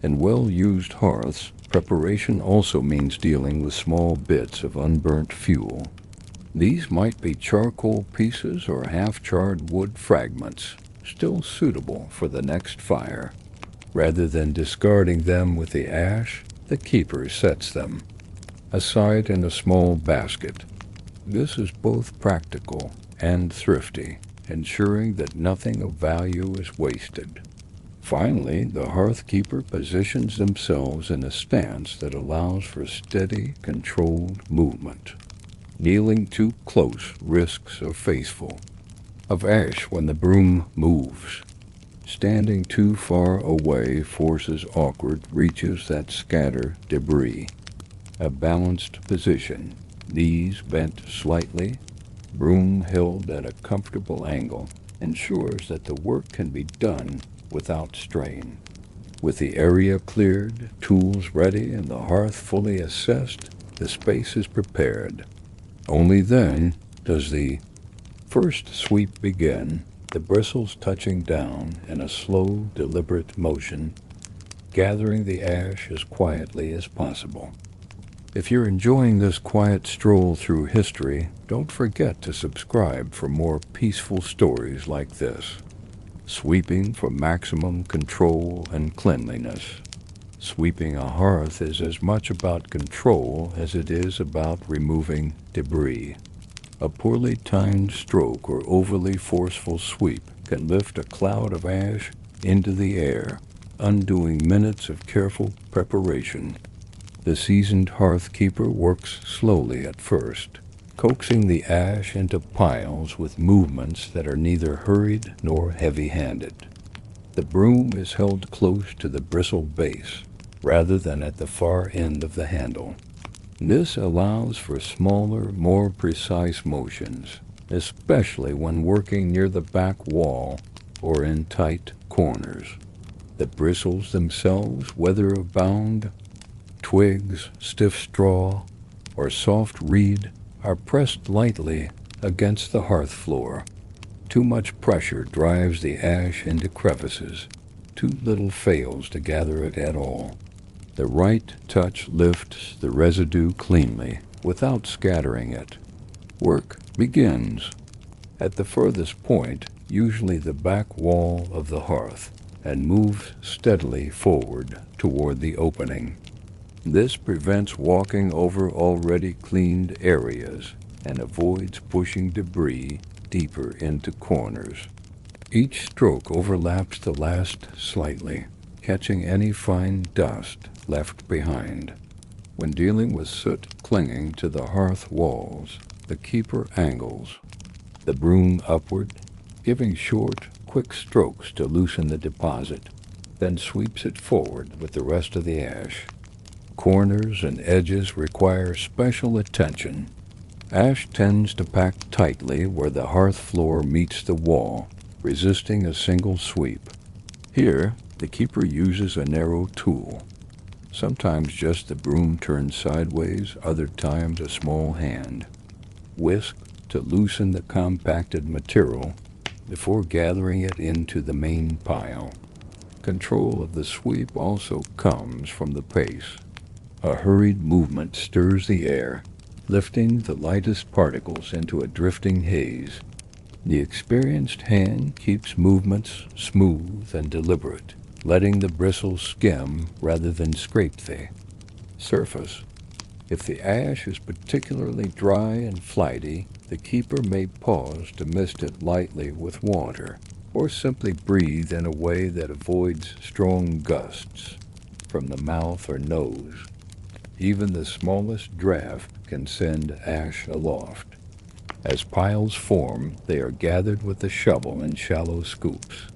In well-used hearths, preparation also means dealing with small bits of unburnt fuel. These might be charcoal pieces or half-charred wood fragments, still suitable for the next fire. Rather than discarding them with the ash, the keeper sets them aside in a small basket. This is both practical and thrifty, ensuring that nothing of value is wasted. Finally, the hearth keeper positions themselves in a stance that allows for steady, controlled movement. Kneeling too close risks a faceful of ash when the broom moves. Standing too far away forces awkward reaches that scatter debris. A balanced position, knees bent slightly, broom held at a comfortable angle, ensures that the work can be done without strain. With the area cleared, tools ready, and the hearth fully assessed, the space is prepared. Only then does the first sweep begin, the bristles touching down in a slow, deliberate motion, gathering the ash as quietly as possible. If you're enjoying this quiet stroll through history, don't forget to subscribe for more peaceful stories like this. Sweeping for maximum control and cleanliness. Sweeping a hearth is as much about control as it is about removing debris. A poorly timed stroke or overly forceful sweep can lift a cloud of ash into the air, undoing minutes of careful preparation. The seasoned hearth keeper works slowly at first, coaxing the ash into piles with movements that are neither hurried nor heavy-handed. The broom is held close to the bristle base, rather than at the far end of the handle. This allows for smaller, more precise motions, especially when working near the back wall or in tight corners. The bristles themselves, whether of bound twigs, stiff straw, or soft reed, are pressed lightly against the hearth floor. Too much pressure drives the ash into crevices. Too little fails to gather it at all. The right touch lifts the residue cleanly, without scattering it. Work begins at the furthest point, usually the back wall of the hearth, and moves steadily forward toward the opening. This prevents walking over already cleaned areas and avoids pushing debris deeper into corners. Each stroke overlaps the last slightly, catching any fine dust left behind. When dealing with soot clinging to the hearth walls, the keeper angles the broom upward, giving short, quick strokes to loosen the deposit, then sweeps it forward with the rest of the ash. Corners and edges require special attention. Ash tends to pack tightly where the hearth floor meets the wall, resisting a single sweep. Here, the keeper uses a narrow tool. Sometimes just the broom turned sideways, other times a small hand. Whisk to loosen the compacted material before gathering it into the main pile. Control of the sweep also comes from the pace. A hurried movement stirs the air, lifting the lightest particles into a drifting haze. The experienced hand keeps movements smooth and deliberate, letting the bristles skim rather than scrape the surface. If the ash is particularly dry and flighty, the keeper may pause to mist it lightly with water, or simply breathe in a way that avoids strong gusts from the mouth or nose. Even the smallest draft can send ash aloft. As piles form, they are gathered with the shovel in shallow scoops.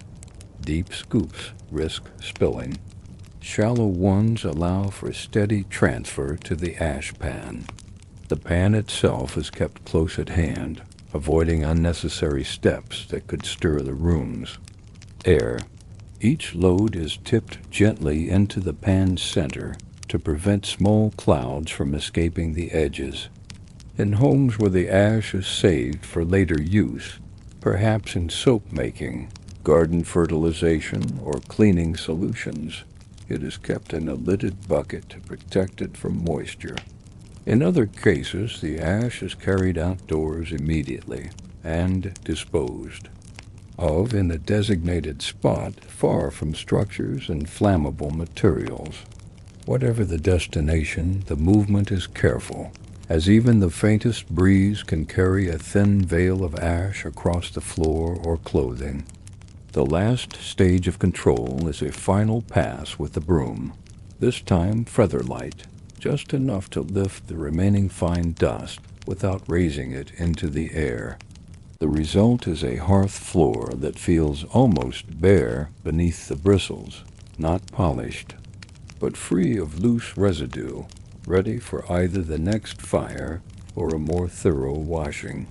Deep scoops risk spilling. Shallow ones allow for steady transfer to the ash pan. The pan itself is kept close at hand, avoiding unnecessary steps that could stir the rooms. Air. Each load is tipped gently into the pan's center to prevent small clouds from escaping the edges. In homes where the ash is saved for later use, perhaps in soap making, garden fertilization, or cleaning solutions, it is kept in a lidded bucket to protect it from moisture. In other cases, the ash is carried outdoors immediately and disposed of in a designated spot far from structures and flammable materials. Whatever the destination, the movement is careful, as even the faintest breeze can carry a thin veil of ash across the floor or clothing. The last stage of control is a final pass with the broom, this time featherlight, just enough to lift the remaining fine dust without raising it into the air. The result is a hearth floor that feels almost bare beneath the bristles, not polished, but free of loose residue, ready for either the next fire or a more thorough washing.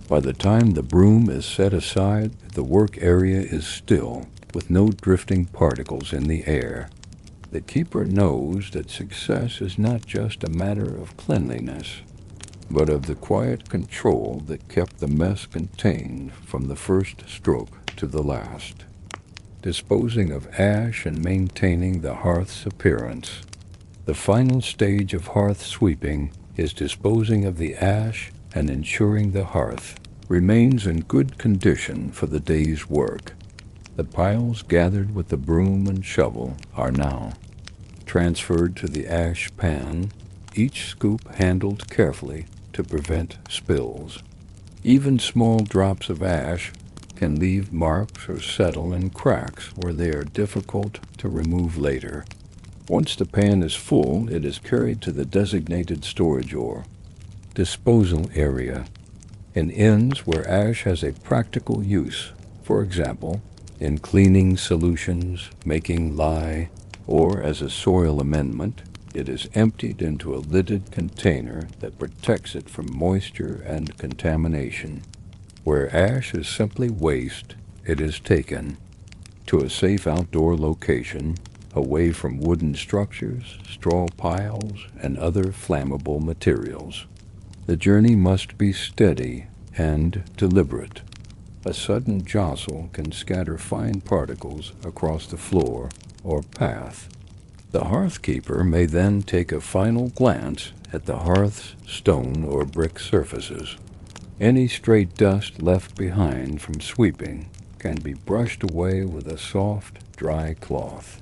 By the time the broom is set aside, the work area is still, with no drifting particles in the air. The keeper knows that success is not just a matter of cleanliness, but of the quiet control that kept the mess contained from the first stroke to the last. Disposing of ash and maintaining the hearth's appearance. The final stage of hearth sweeping is disposing of the ash and ensuring the hearth remains in good condition for the day's work. The piles gathered with the broom and shovel are now transferred to the ash pan, each scoop handled carefully to prevent spills. Even small drops of ash can leave marks or settle in cracks where they are difficult to remove later. Once the pan is full, it is carried to the designated storage or disposal area. In inns where ash has a practical use, for example, in cleaning solutions, making lye, or as a soil amendment, it is emptied into a lidded container that protects it from moisture and contamination. Where ash is simply waste, it is taken to a safe outdoor location, away from wooden structures, straw piles, and other flammable materials. The journey must be steady and deliberate. A sudden jostle can scatter fine particles across the floor or path. The hearth keeper may then take a final glance at the hearth's stone or brick surfaces. Any stray dust left behind from sweeping can be brushed away with a soft, dry cloth.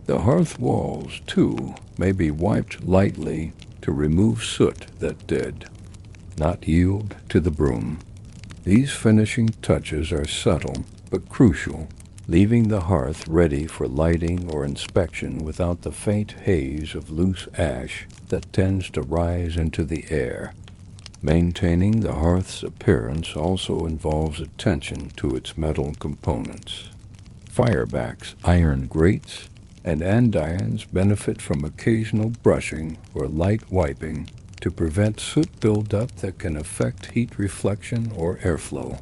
The hearth walls, too, may be wiped lightly to remove soot that did not yield to the broom. These finishing touches are subtle but crucial, leaving the hearth ready for lighting or inspection without the faint haze of loose ash that tends to rise into the air. Maintaining the hearth's appearance also involves attention to its metal components. Firebacks, iron grates, and andirons benefit from occasional brushing or light wiping to prevent soot buildup that can affect heat reflection or airflow.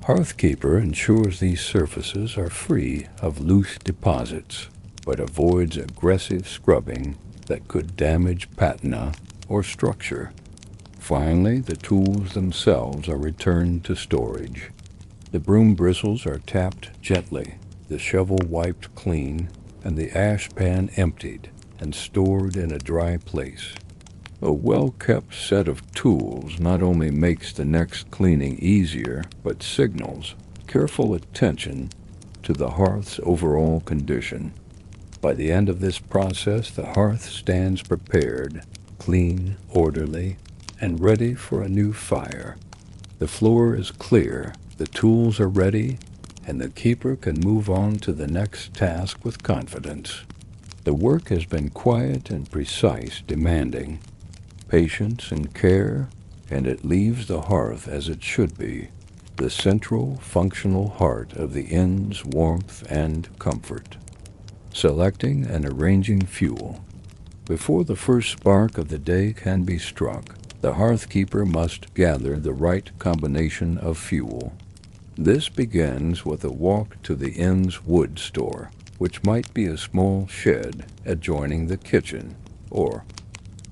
Hearthkeeper ensures these surfaces are free of loose deposits, but avoids aggressive scrubbing that could damage patina or structure. Finally, the tools themselves are returned to storage. The broom bristles are tapped gently, the shovel wiped clean, and the ash pan emptied and stored in a dry place. A well-kept set of tools not only makes the next cleaning easier, but signals careful attention to the hearth's overall condition. By the end of this process, the hearth stands prepared, clean, orderly, and ready for a new fire. The floor is clear, the tools are ready, and the keeper can move on to the next task with confidence. The work has been quiet and precise, demanding patience and care, and it leaves the hearth as it should be, the central functional heart of the inn's warmth and comfort. Selecting and arranging fuel. Before the first spark of the day can be struck, the hearthkeeper must gather the right combination of fuel. This begins with a walk to the inn's wood store, which might be a small shed adjoining the kitchen, or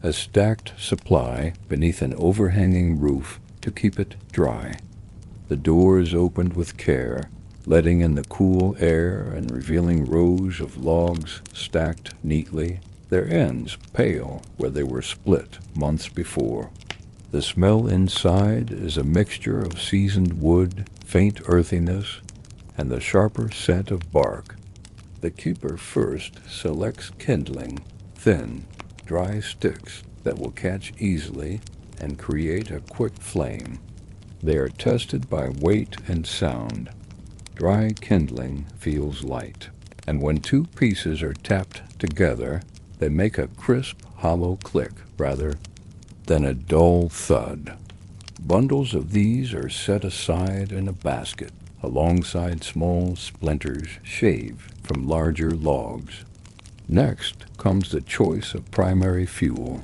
a stacked supply beneath an overhanging roof to keep it dry. The door is opened with care, letting in the cool air and revealing rows of logs stacked neatly their ends pale where they were split months before. The smell inside is a mixture of seasoned wood, faint earthiness, and the sharper scent of bark. The keeper first selects kindling, thin, dry sticks that will catch easily and create a quick flame. They are tested by weight and sound. Dry kindling feels light, and when two pieces are tapped together, they make a crisp, hollow click rather than a dull thud. Bundles of these are set aside in a basket, alongside small splinters shaved from larger logs. Next comes the choice of primary fuel.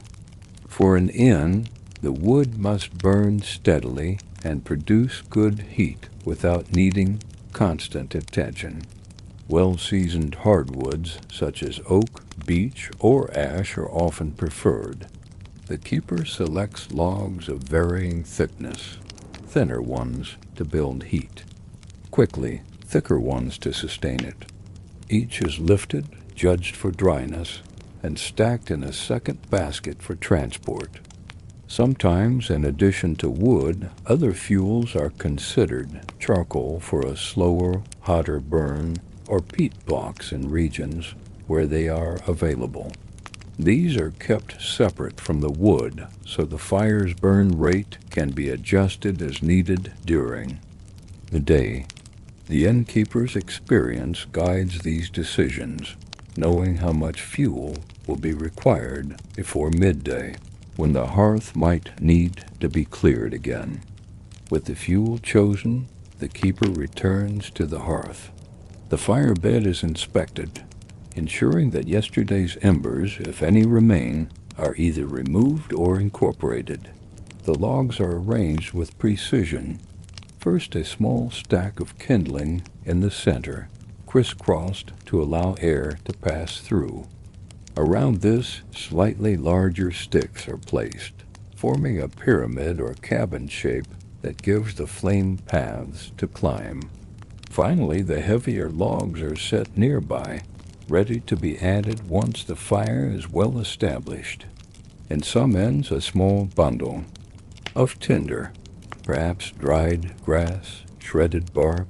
For an inn, the wood must burn steadily and produce good heat without needing constant attention. Well-seasoned hardwoods such as oak, beech, or ash are often preferred. The keeper selects logs of varying thickness, thinner ones to build heat, quickly, thicker ones to sustain it. Each is lifted, judged for dryness, and stacked in a second basket for transport. Sometimes, in addition to wood, other fuels are considered: charcoal for a slower, hotter burn, or peat blocks in regions where they are available. These are kept separate from the wood, so the fire's burn rate can be adjusted as needed during the day. The innkeeper's experience guides these decisions, knowing how much fuel will be required before midday, when the hearth might need to be cleared again. With the fuel chosen, the keeper returns to the hearth. The fire bed is inspected, ensuring that yesterday's embers, if any remain, are either removed or incorporated. The logs are arranged with precision. First, a small stack of kindling in the center, crisscrossed to allow air to pass through. Around this, slightly larger sticks are placed, forming a pyramid or cabin shape that gives the flame paths to climb. Finally, the heavier logs are set nearby, ready to be added once the fire is well established. In some ends, a small bundle of tinder, perhaps dried grass, shredded bark,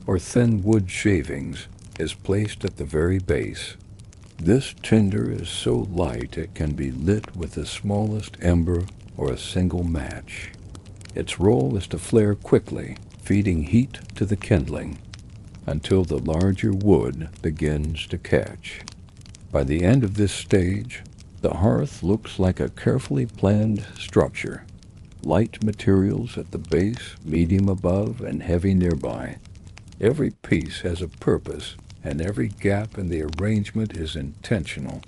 or thin wood shavings, is placed at the very base. This tinder is so light it can be lit with the smallest ember or a single match. Its role is to flare quickly, feeding heat to the kindling, until the larger wood begins to catch. By the end of this stage, the hearth looks like a carefully planned structure. Light materials at the base, medium above, and heavy nearby. Every piece has a purpose, and every gap in the arrangement is intentional,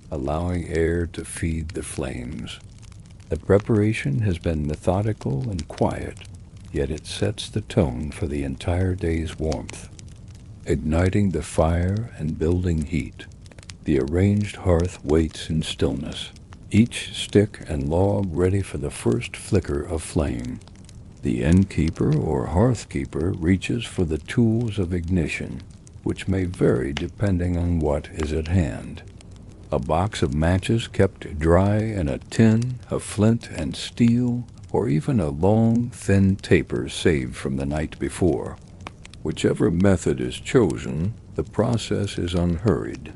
allowing air to feed the flames. The preparation has been methodical and quiet, yet it sets the tone for the entire day's warmth. Igniting the fire and building heat, the arranged hearth waits in stillness, each stick and log ready for the first flicker of flame. The innkeeper or hearthkeeper reaches for the tools of ignition, which may vary depending on what is at hand. A box of matches kept dry in a tin, a flint and steel, or even a long, thin taper saved from the night before. Whichever method is chosen, the process is unhurried.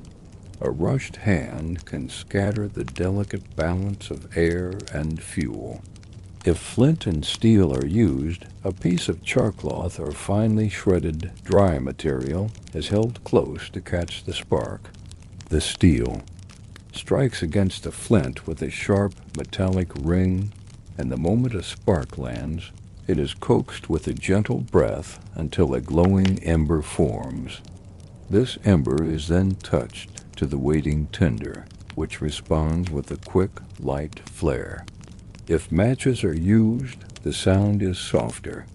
A rushed hand can scatter the delicate balance of air and fuel. If flint and steel are used, a piece of charcloth or finely shredded dry material is held close to catch the spark. The steel strikes against the flint with a sharp metallic ring, and the moment a spark lands, it is coaxed with a gentle breath until a glowing ember forms. This ember is then touched to the waiting tinder, which responds with a quick, light flare. If matches are used, the sound is softer.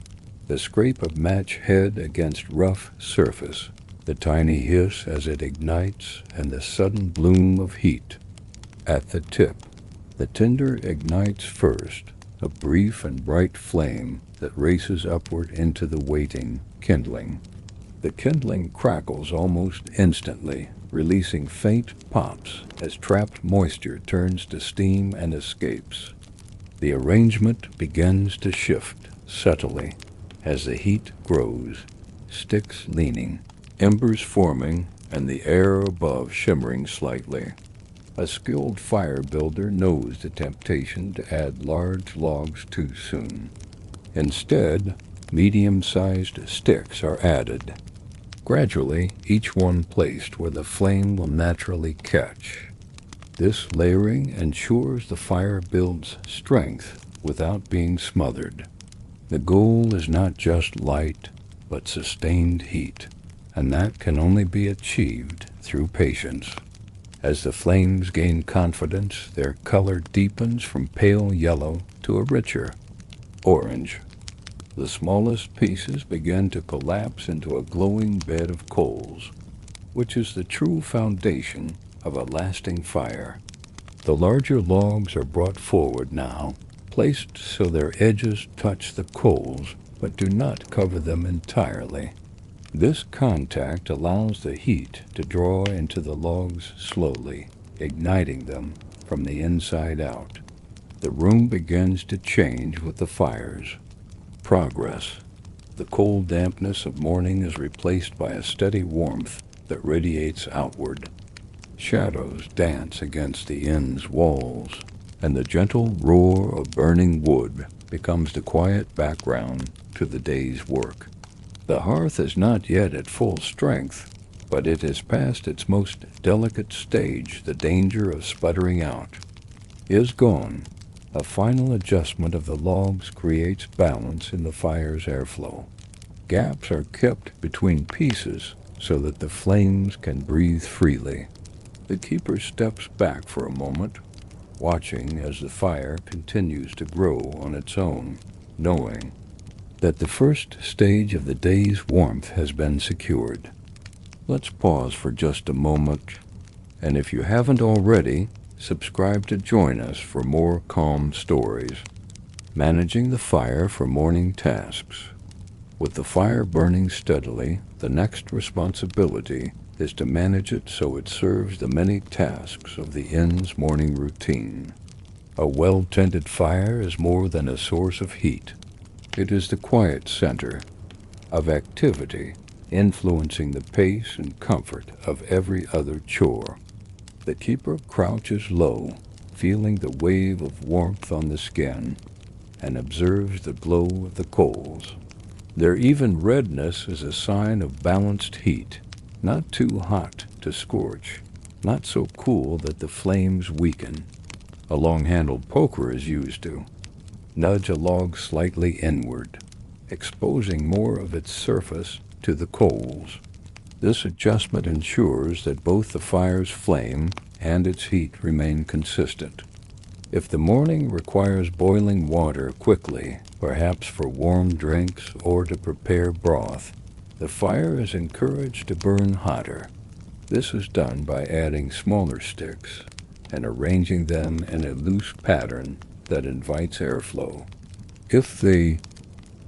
The scrape of match head against rough surface, the tiny hiss as it ignites, and the sudden bloom of heat. At the tip, the tinder ignites first, a brief and bright flame that races upward into the waiting kindling. The kindling crackles almost instantly, releasing faint pops as trapped moisture turns to steam and escapes. The arrangement begins to shift subtly as the heat grows, sticks leaning, embers forming, and the air above shimmering slightly. A skilled fire builder knows the temptation to add large logs too soon. Instead, medium-sized sticks are added, gradually each one placed where the flame will naturally catch. This layering ensures the fire builds strength without being smothered. The goal is not just light, but sustained heat, and that can only be achieved through patience. As the flames gain confidence, their color deepens from pale yellow to a richer orange. The smallest pieces begin to collapse into a glowing bed of coals, which is the true foundation of a lasting fire. The larger logs are brought forward now, placed so their edges touch the coals but do not cover them entirely. This contact allows the heat to draw into the logs slowly, igniting them from the inside out. The room begins to change with the fires. Progress. The cold dampness of morning is replaced by a steady warmth that radiates outward. Shadows dance against the inn's walls, and the gentle roar of burning wood becomes the quiet background to the day's work. The hearth is not yet at full strength, but it has passed its most delicate stage. The danger of sputtering out is gone. A final adjustment of the logs creates balance in the fire's airflow. Gaps are kept between pieces so that the flames can breathe freely. The keeper steps back for a moment, watching as the fire continues to grow on its own, knowing that the first stage of the day's warmth has been secured. Let's pause for just a moment, and if you haven't already, subscribe to join us for more calm stories. Managing the fire for morning tasks. With the fire burning steadily, the next responsibility is to manage it so it serves the many tasks of the inn's morning routine. A well-tended fire is more than a source of heat. It is the quiet center of activity, influencing the pace and comfort of every other chore. The keeper crouches low, feeling the wave of warmth on the skin, and observes the glow of the coals. Their even redness is a sign of balanced heat, not too hot to scorch, not so cool that the flames weaken. A long-handled poker is used to nudge a log slightly inward, exposing more of its surface to the coals. This adjustment ensures that both the fire's flame and its heat remain consistent. If the morning requires boiling water quickly, perhaps for warm drinks or to prepare broth, the fire is encouraged to burn hotter. This is done by adding smaller sticks and arranging them in a loose pattern that invites airflow. If the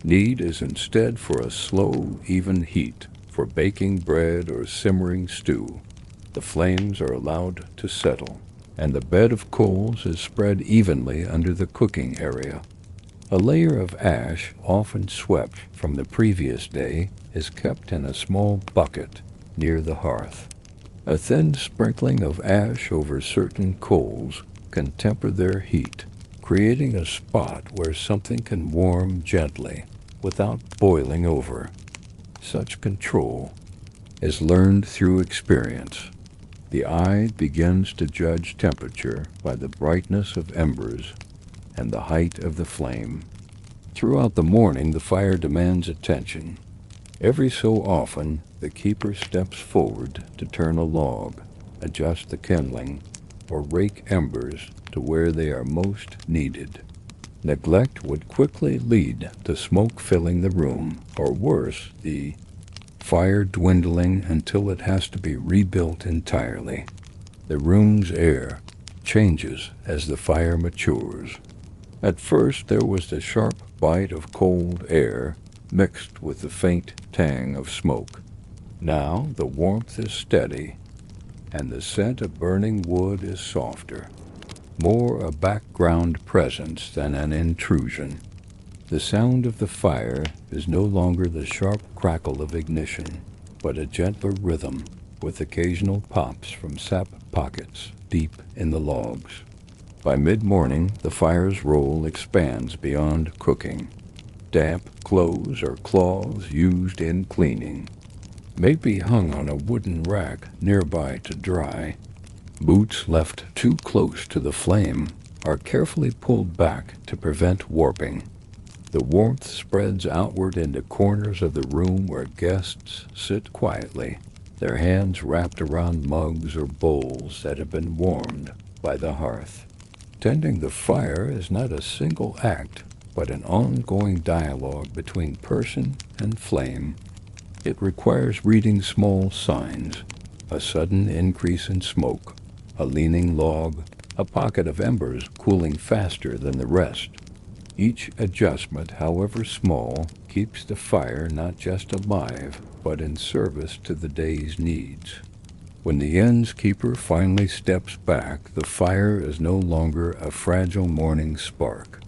need is instead for a slow, even heat for baking bread or simmering stew, the flames are allowed to settle, and the bed of coals is spread evenly under the cooking area. A layer of ash, often swept from the previous day, is kept in a small bucket near the hearth. A thin sprinkling of ash over certain coals can temper their heat, creating a spot where something can warm gently without boiling over. Such control is learned through experience. The eye begins to judge temperature by the brightness of embers and the height of the flame. Throughout the morning, the fire demands attention. Every so often, the keeper steps forward to turn a log, adjust the kindling, or rake embers to where they are most needed. Neglect would quickly lead to smoke filling the room, or worse, the fire dwindling until it has to be rebuilt entirely. The room's air changes as the fire matures. At first, there was the sharp bite of cold air mixed with the faint tang of smoke. Now the warmth is steady, and the scent of burning wood is softer, more a background presence than an intrusion. The sound of the fire is no longer the sharp crackle of ignition, but a gentler rhythm with occasional pops from sap pockets deep in the logs. By mid-morning, the fire's role expands beyond cooking. Damp clothes or cloths used in cleaning may be hung on a wooden rack nearby to dry. Boots left too close to the flame are carefully pulled back to prevent warping. The warmth spreads outward into corners of the room where guests sit quietly, their hands wrapped around mugs or bowls that have been warmed by the hearth. Tending the fire is not a single act, but an ongoing dialogue between person and flame. It requires reading small signs, a sudden increase in smoke, a leaning log, a pocket of embers cooling faster than the rest. Each adjustment, however small, keeps the fire not just alive, but in service to the day's needs. When the innkeeper finally steps back, the fire is no longer a fragile morning spark.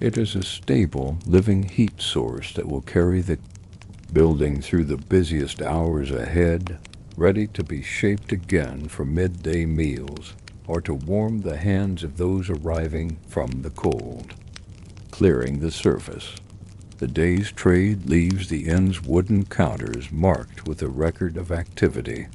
It is a stable, living heat source that will carry the building through the busiest hours ahead, ready to be shaped again for midday meals or to warm the hands of those arriving from the cold. Clearing the surface. The day's trade leaves the inn's wooden counters marked with a record of activity.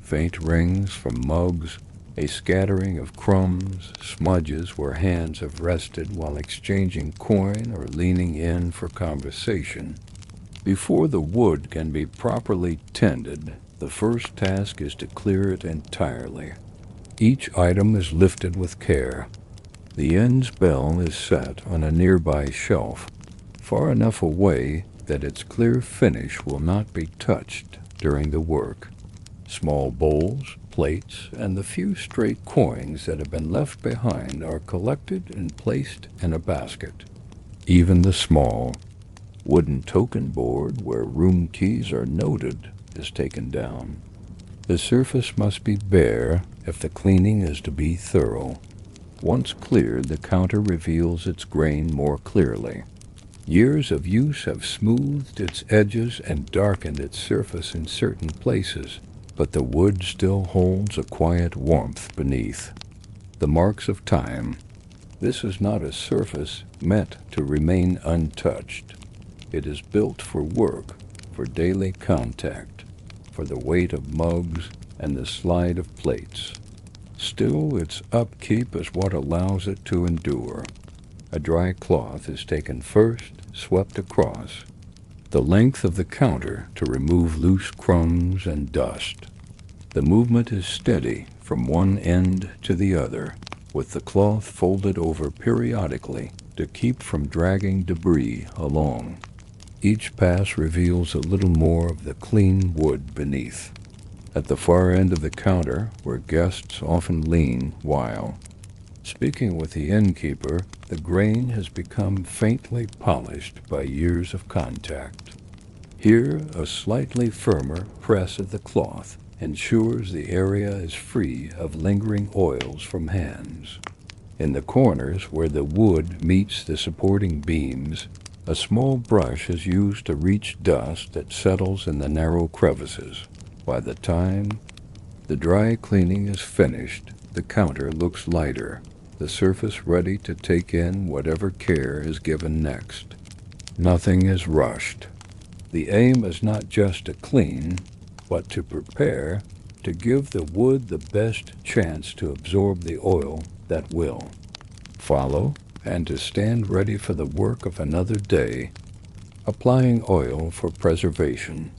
Faint rings from mugs, a scattering of crumbs, smudges where hands have rested while exchanging coin or leaning in for conversation. Before the wood can be properly tended, the first task is to clear it entirely. Each item is lifted with care. The inn's bell is set on a nearby shelf, far enough away that its clear finish will not be touched during the work. Small bowls, plates, and the few stray coins that have been left behind are collected and placed in a basket. Even the small wooden token board where room keys are noted is taken down. The surface must be bare if the cleaning is to be thorough. Once cleared, the counter reveals its grain more clearly. Years of use have smoothed its edges and darkened its surface in certain places, but the wood still holds a quiet warmth beneath. The marks of time. This is not a surface meant to remain untouched. It is built for work, for daily contact, for the weight of mugs and the slide of plates. Still, its upkeep is what allows it to endure. A dry cloth is taken first, swept across the length of the counter to remove loose crumbs and dust. The movement is steady from one end to the other, with the cloth folded over periodically to keep from dragging debris along. Each pass reveals a little more of the clean wood beneath. At the far end of the counter, where guests often lean while speaking with the innkeeper, the grain has become faintly polished by years of contact. Here, a slightly firmer press of the cloth ensures the area is free of lingering oils from hands. In the corners, where the wood meets the supporting beams, a small brush is used to reach dust that settles in the narrow crevices. By the time the dry cleaning is finished, the counter looks lighter, the surface ready to take in whatever care is given next. Nothing is rushed. The aim is not just to clean, but to prepare, to give the wood the best chance to absorb the oil that will follow, and to stand ready for the work of another day, applying oil for preservation.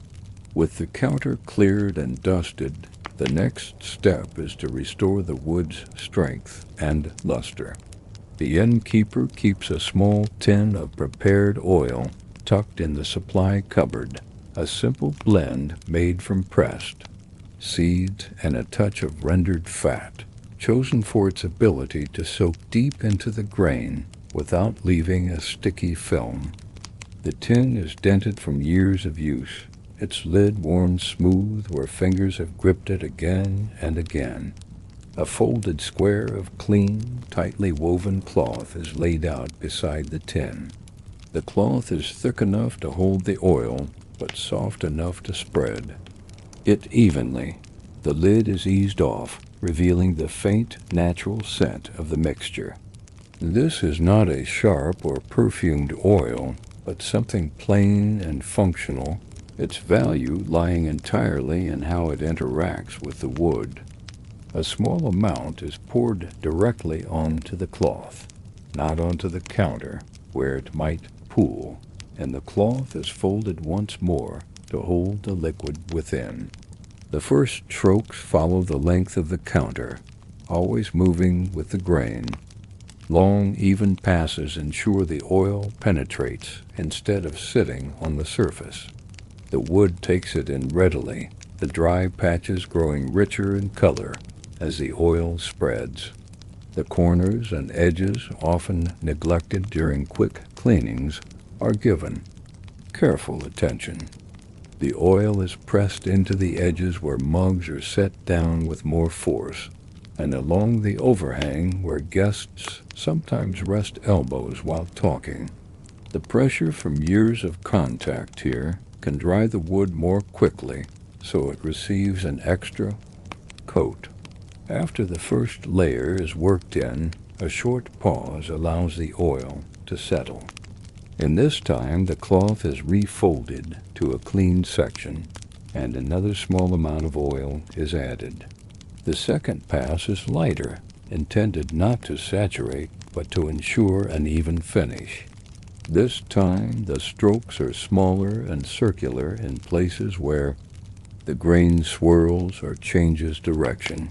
With the counter cleared and dusted, the next step is to restore the wood's strength and luster. The innkeeper keeps a small tin of prepared oil tucked in the supply cupboard, a simple blend made from pressed seeds and a touch of rendered fat, chosen for its ability to soak deep into the grain without leaving a sticky film. The tin is dented from years of use, its lid worn smooth where fingers have gripped it again and again. A folded square of clean, tightly woven cloth is laid out beside the tin. The cloth is thick enough to hold the oil, but soft enough to spread it evenly. The lid is eased off, revealing the faint, natural scent of the mixture. This is not a sharp or perfumed oil, but something plain and functional, its value lying entirely in how it interacts with the wood. A small amount is poured directly onto the cloth, not onto the counter, where it might pool, and the cloth is folded once more to hold the liquid within. The first strokes follow the length of the counter, always moving with the grain. Long, even passes ensure the oil penetrates instead of sitting on the surface. The wood takes it in readily, the dry patches growing richer in color as the oil spreads. The corners and edges, often neglected during quick cleanings, are given careful attention. The oil is pressed into the edges where mugs are set down with more force, and along the overhang where guests sometimes rest elbows while talking. The pressure from years of contact here can dry the wood more quickly, so it receives an extra coat. After the first layer is worked in, a short pause allows the oil to settle. In this time, the cloth is refolded to a clean section, and another small amount of oil is added. The second pass is lighter, intended not to saturate, but to ensure an even finish. This time, the strokes are smaller and circular in places where the grain swirls or changes direction.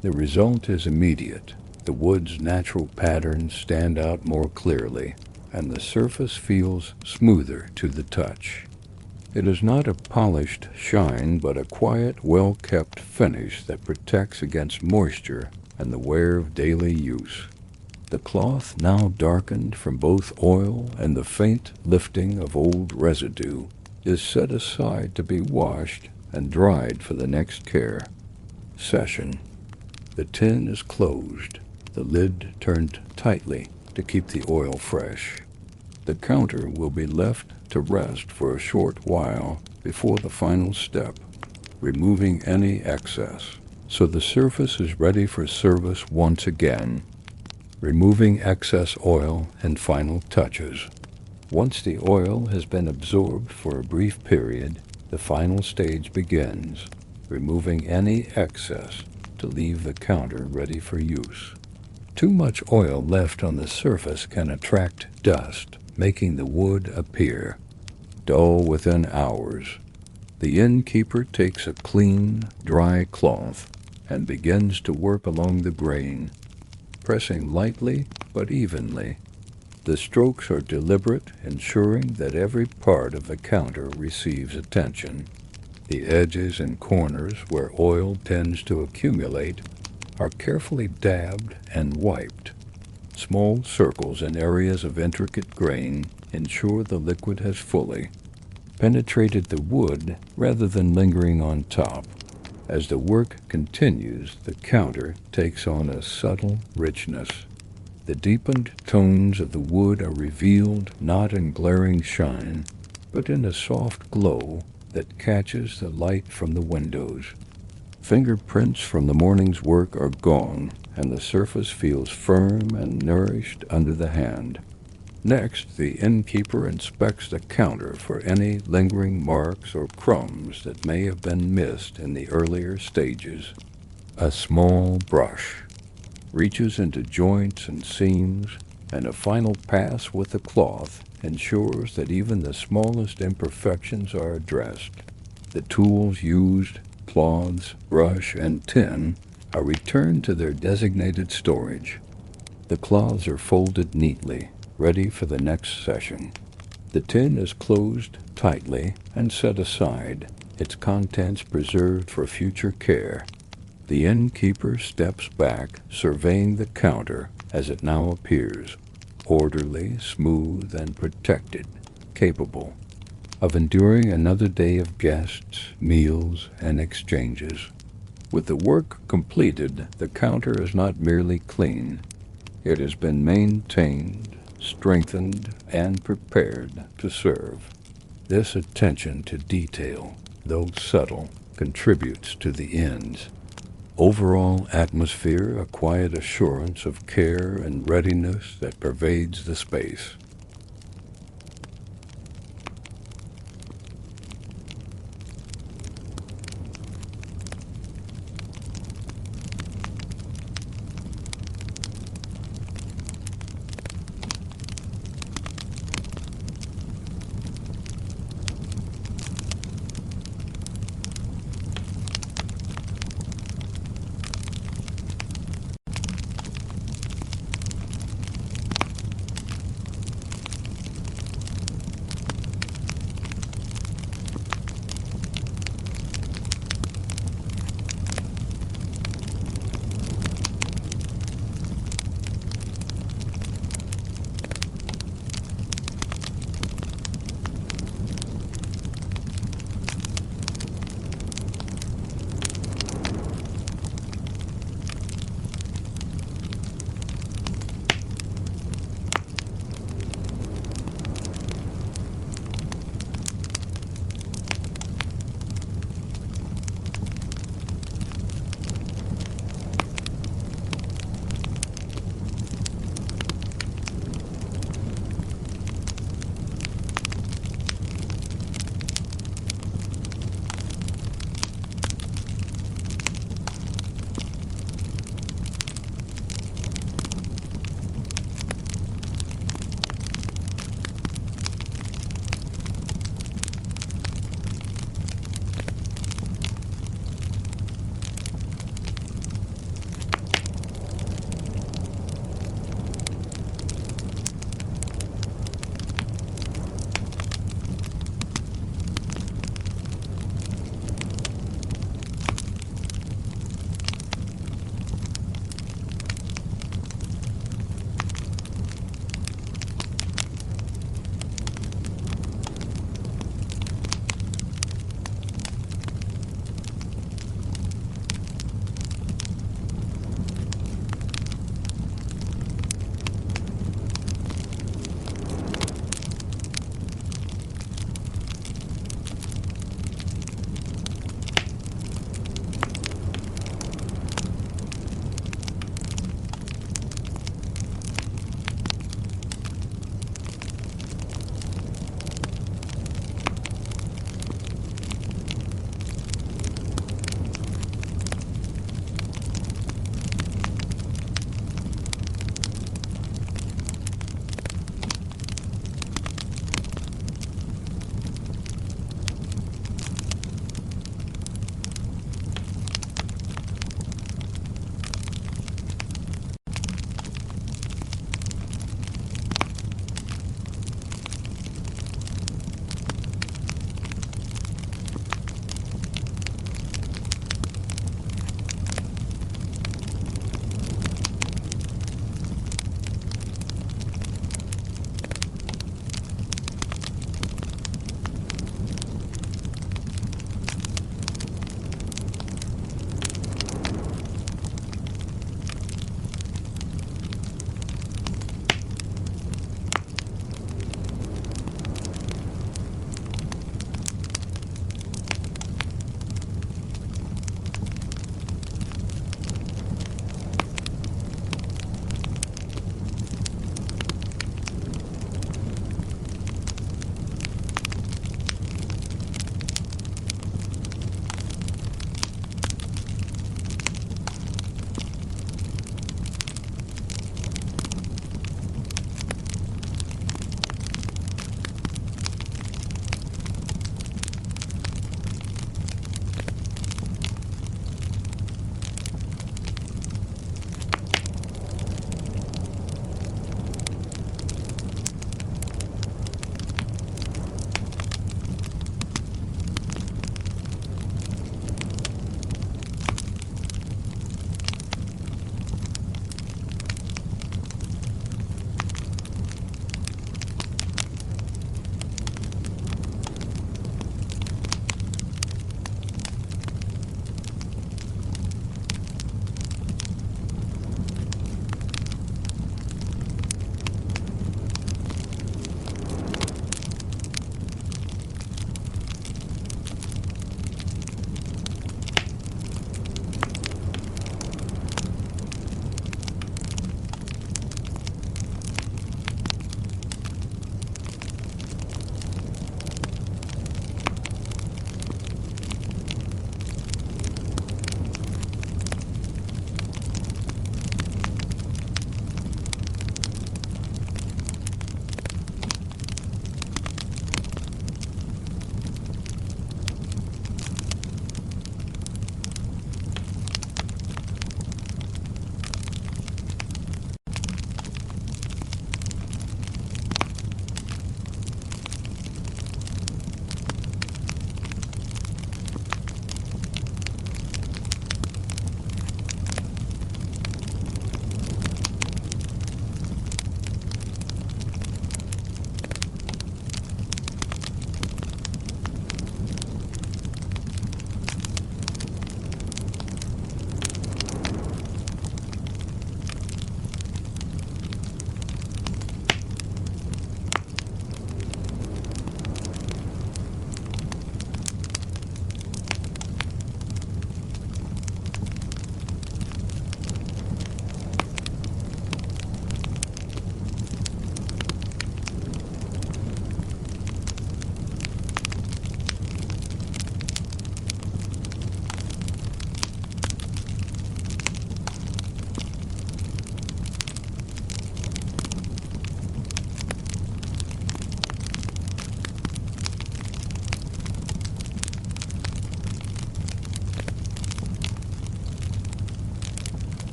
The result is immediate. The wood's natural patterns stand out more clearly, and the surface feels smoother to the touch. It is not a polished shine, but a quiet, well-kept finish that protects against moisture and the wear of daily use. The cloth, now darkened from both oil and the faint lifting of old residue, is set aside to be washed and dried for the next care session. The tin is closed, the lid turned tightly to keep the oil fresh. The counter will be left to rest for a short while before the final step, removing any excess, so the surface is ready for service once again. Removing excess oil and final touches. Once the oil has been absorbed for a brief period, the final stage begins, removing any excess to leave the counter ready for use. Too much oil left on the surface can attract dust, making the wood appear dull within hours. The innkeeper takes a clean, dry cloth and begins to work along the grain, pressing lightly but evenly. The strokes are deliberate, ensuring that every part of the counter receives attention. The edges and corners where oil tends to accumulate are carefully dabbed and wiped. Small circles in areas of intricate grain ensure the liquid has fully penetrated the wood rather than lingering on top. As the work continues, the counter takes on a subtle richness. The deepened tones of the wood are revealed not in glaring shine, but in a soft glow that catches the light from the windows. Fingerprints from the morning's work are gone, and the surface feels firm and nourished under the hand. Next, the innkeeper inspects the counter for any lingering marks or crumbs that may have been missed in the earlier stages. A small brush reaches into joints and seams, and a final pass with the cloth ensures that even the smallest imperfections are addressed. The tools used, cloths, brush, and tin, are returned to their designated storage. The cloths are folded neatly, ready for the next session. The tin is closed tightly and set aside, its contents preserved for future care. The innkeeper steps back, surveying the counter as it now appears, orderly, smooth, and protected, capable of enduring another day of guests, meals, and exchanges. With the work completed, the counter is not merely clean. It has been maintained, strengthened, and prepared to serve. This attention to detail, though subtle, contributes to the ends. Overall atmosphere, a quiet assurance of care and readiness that pervades the space.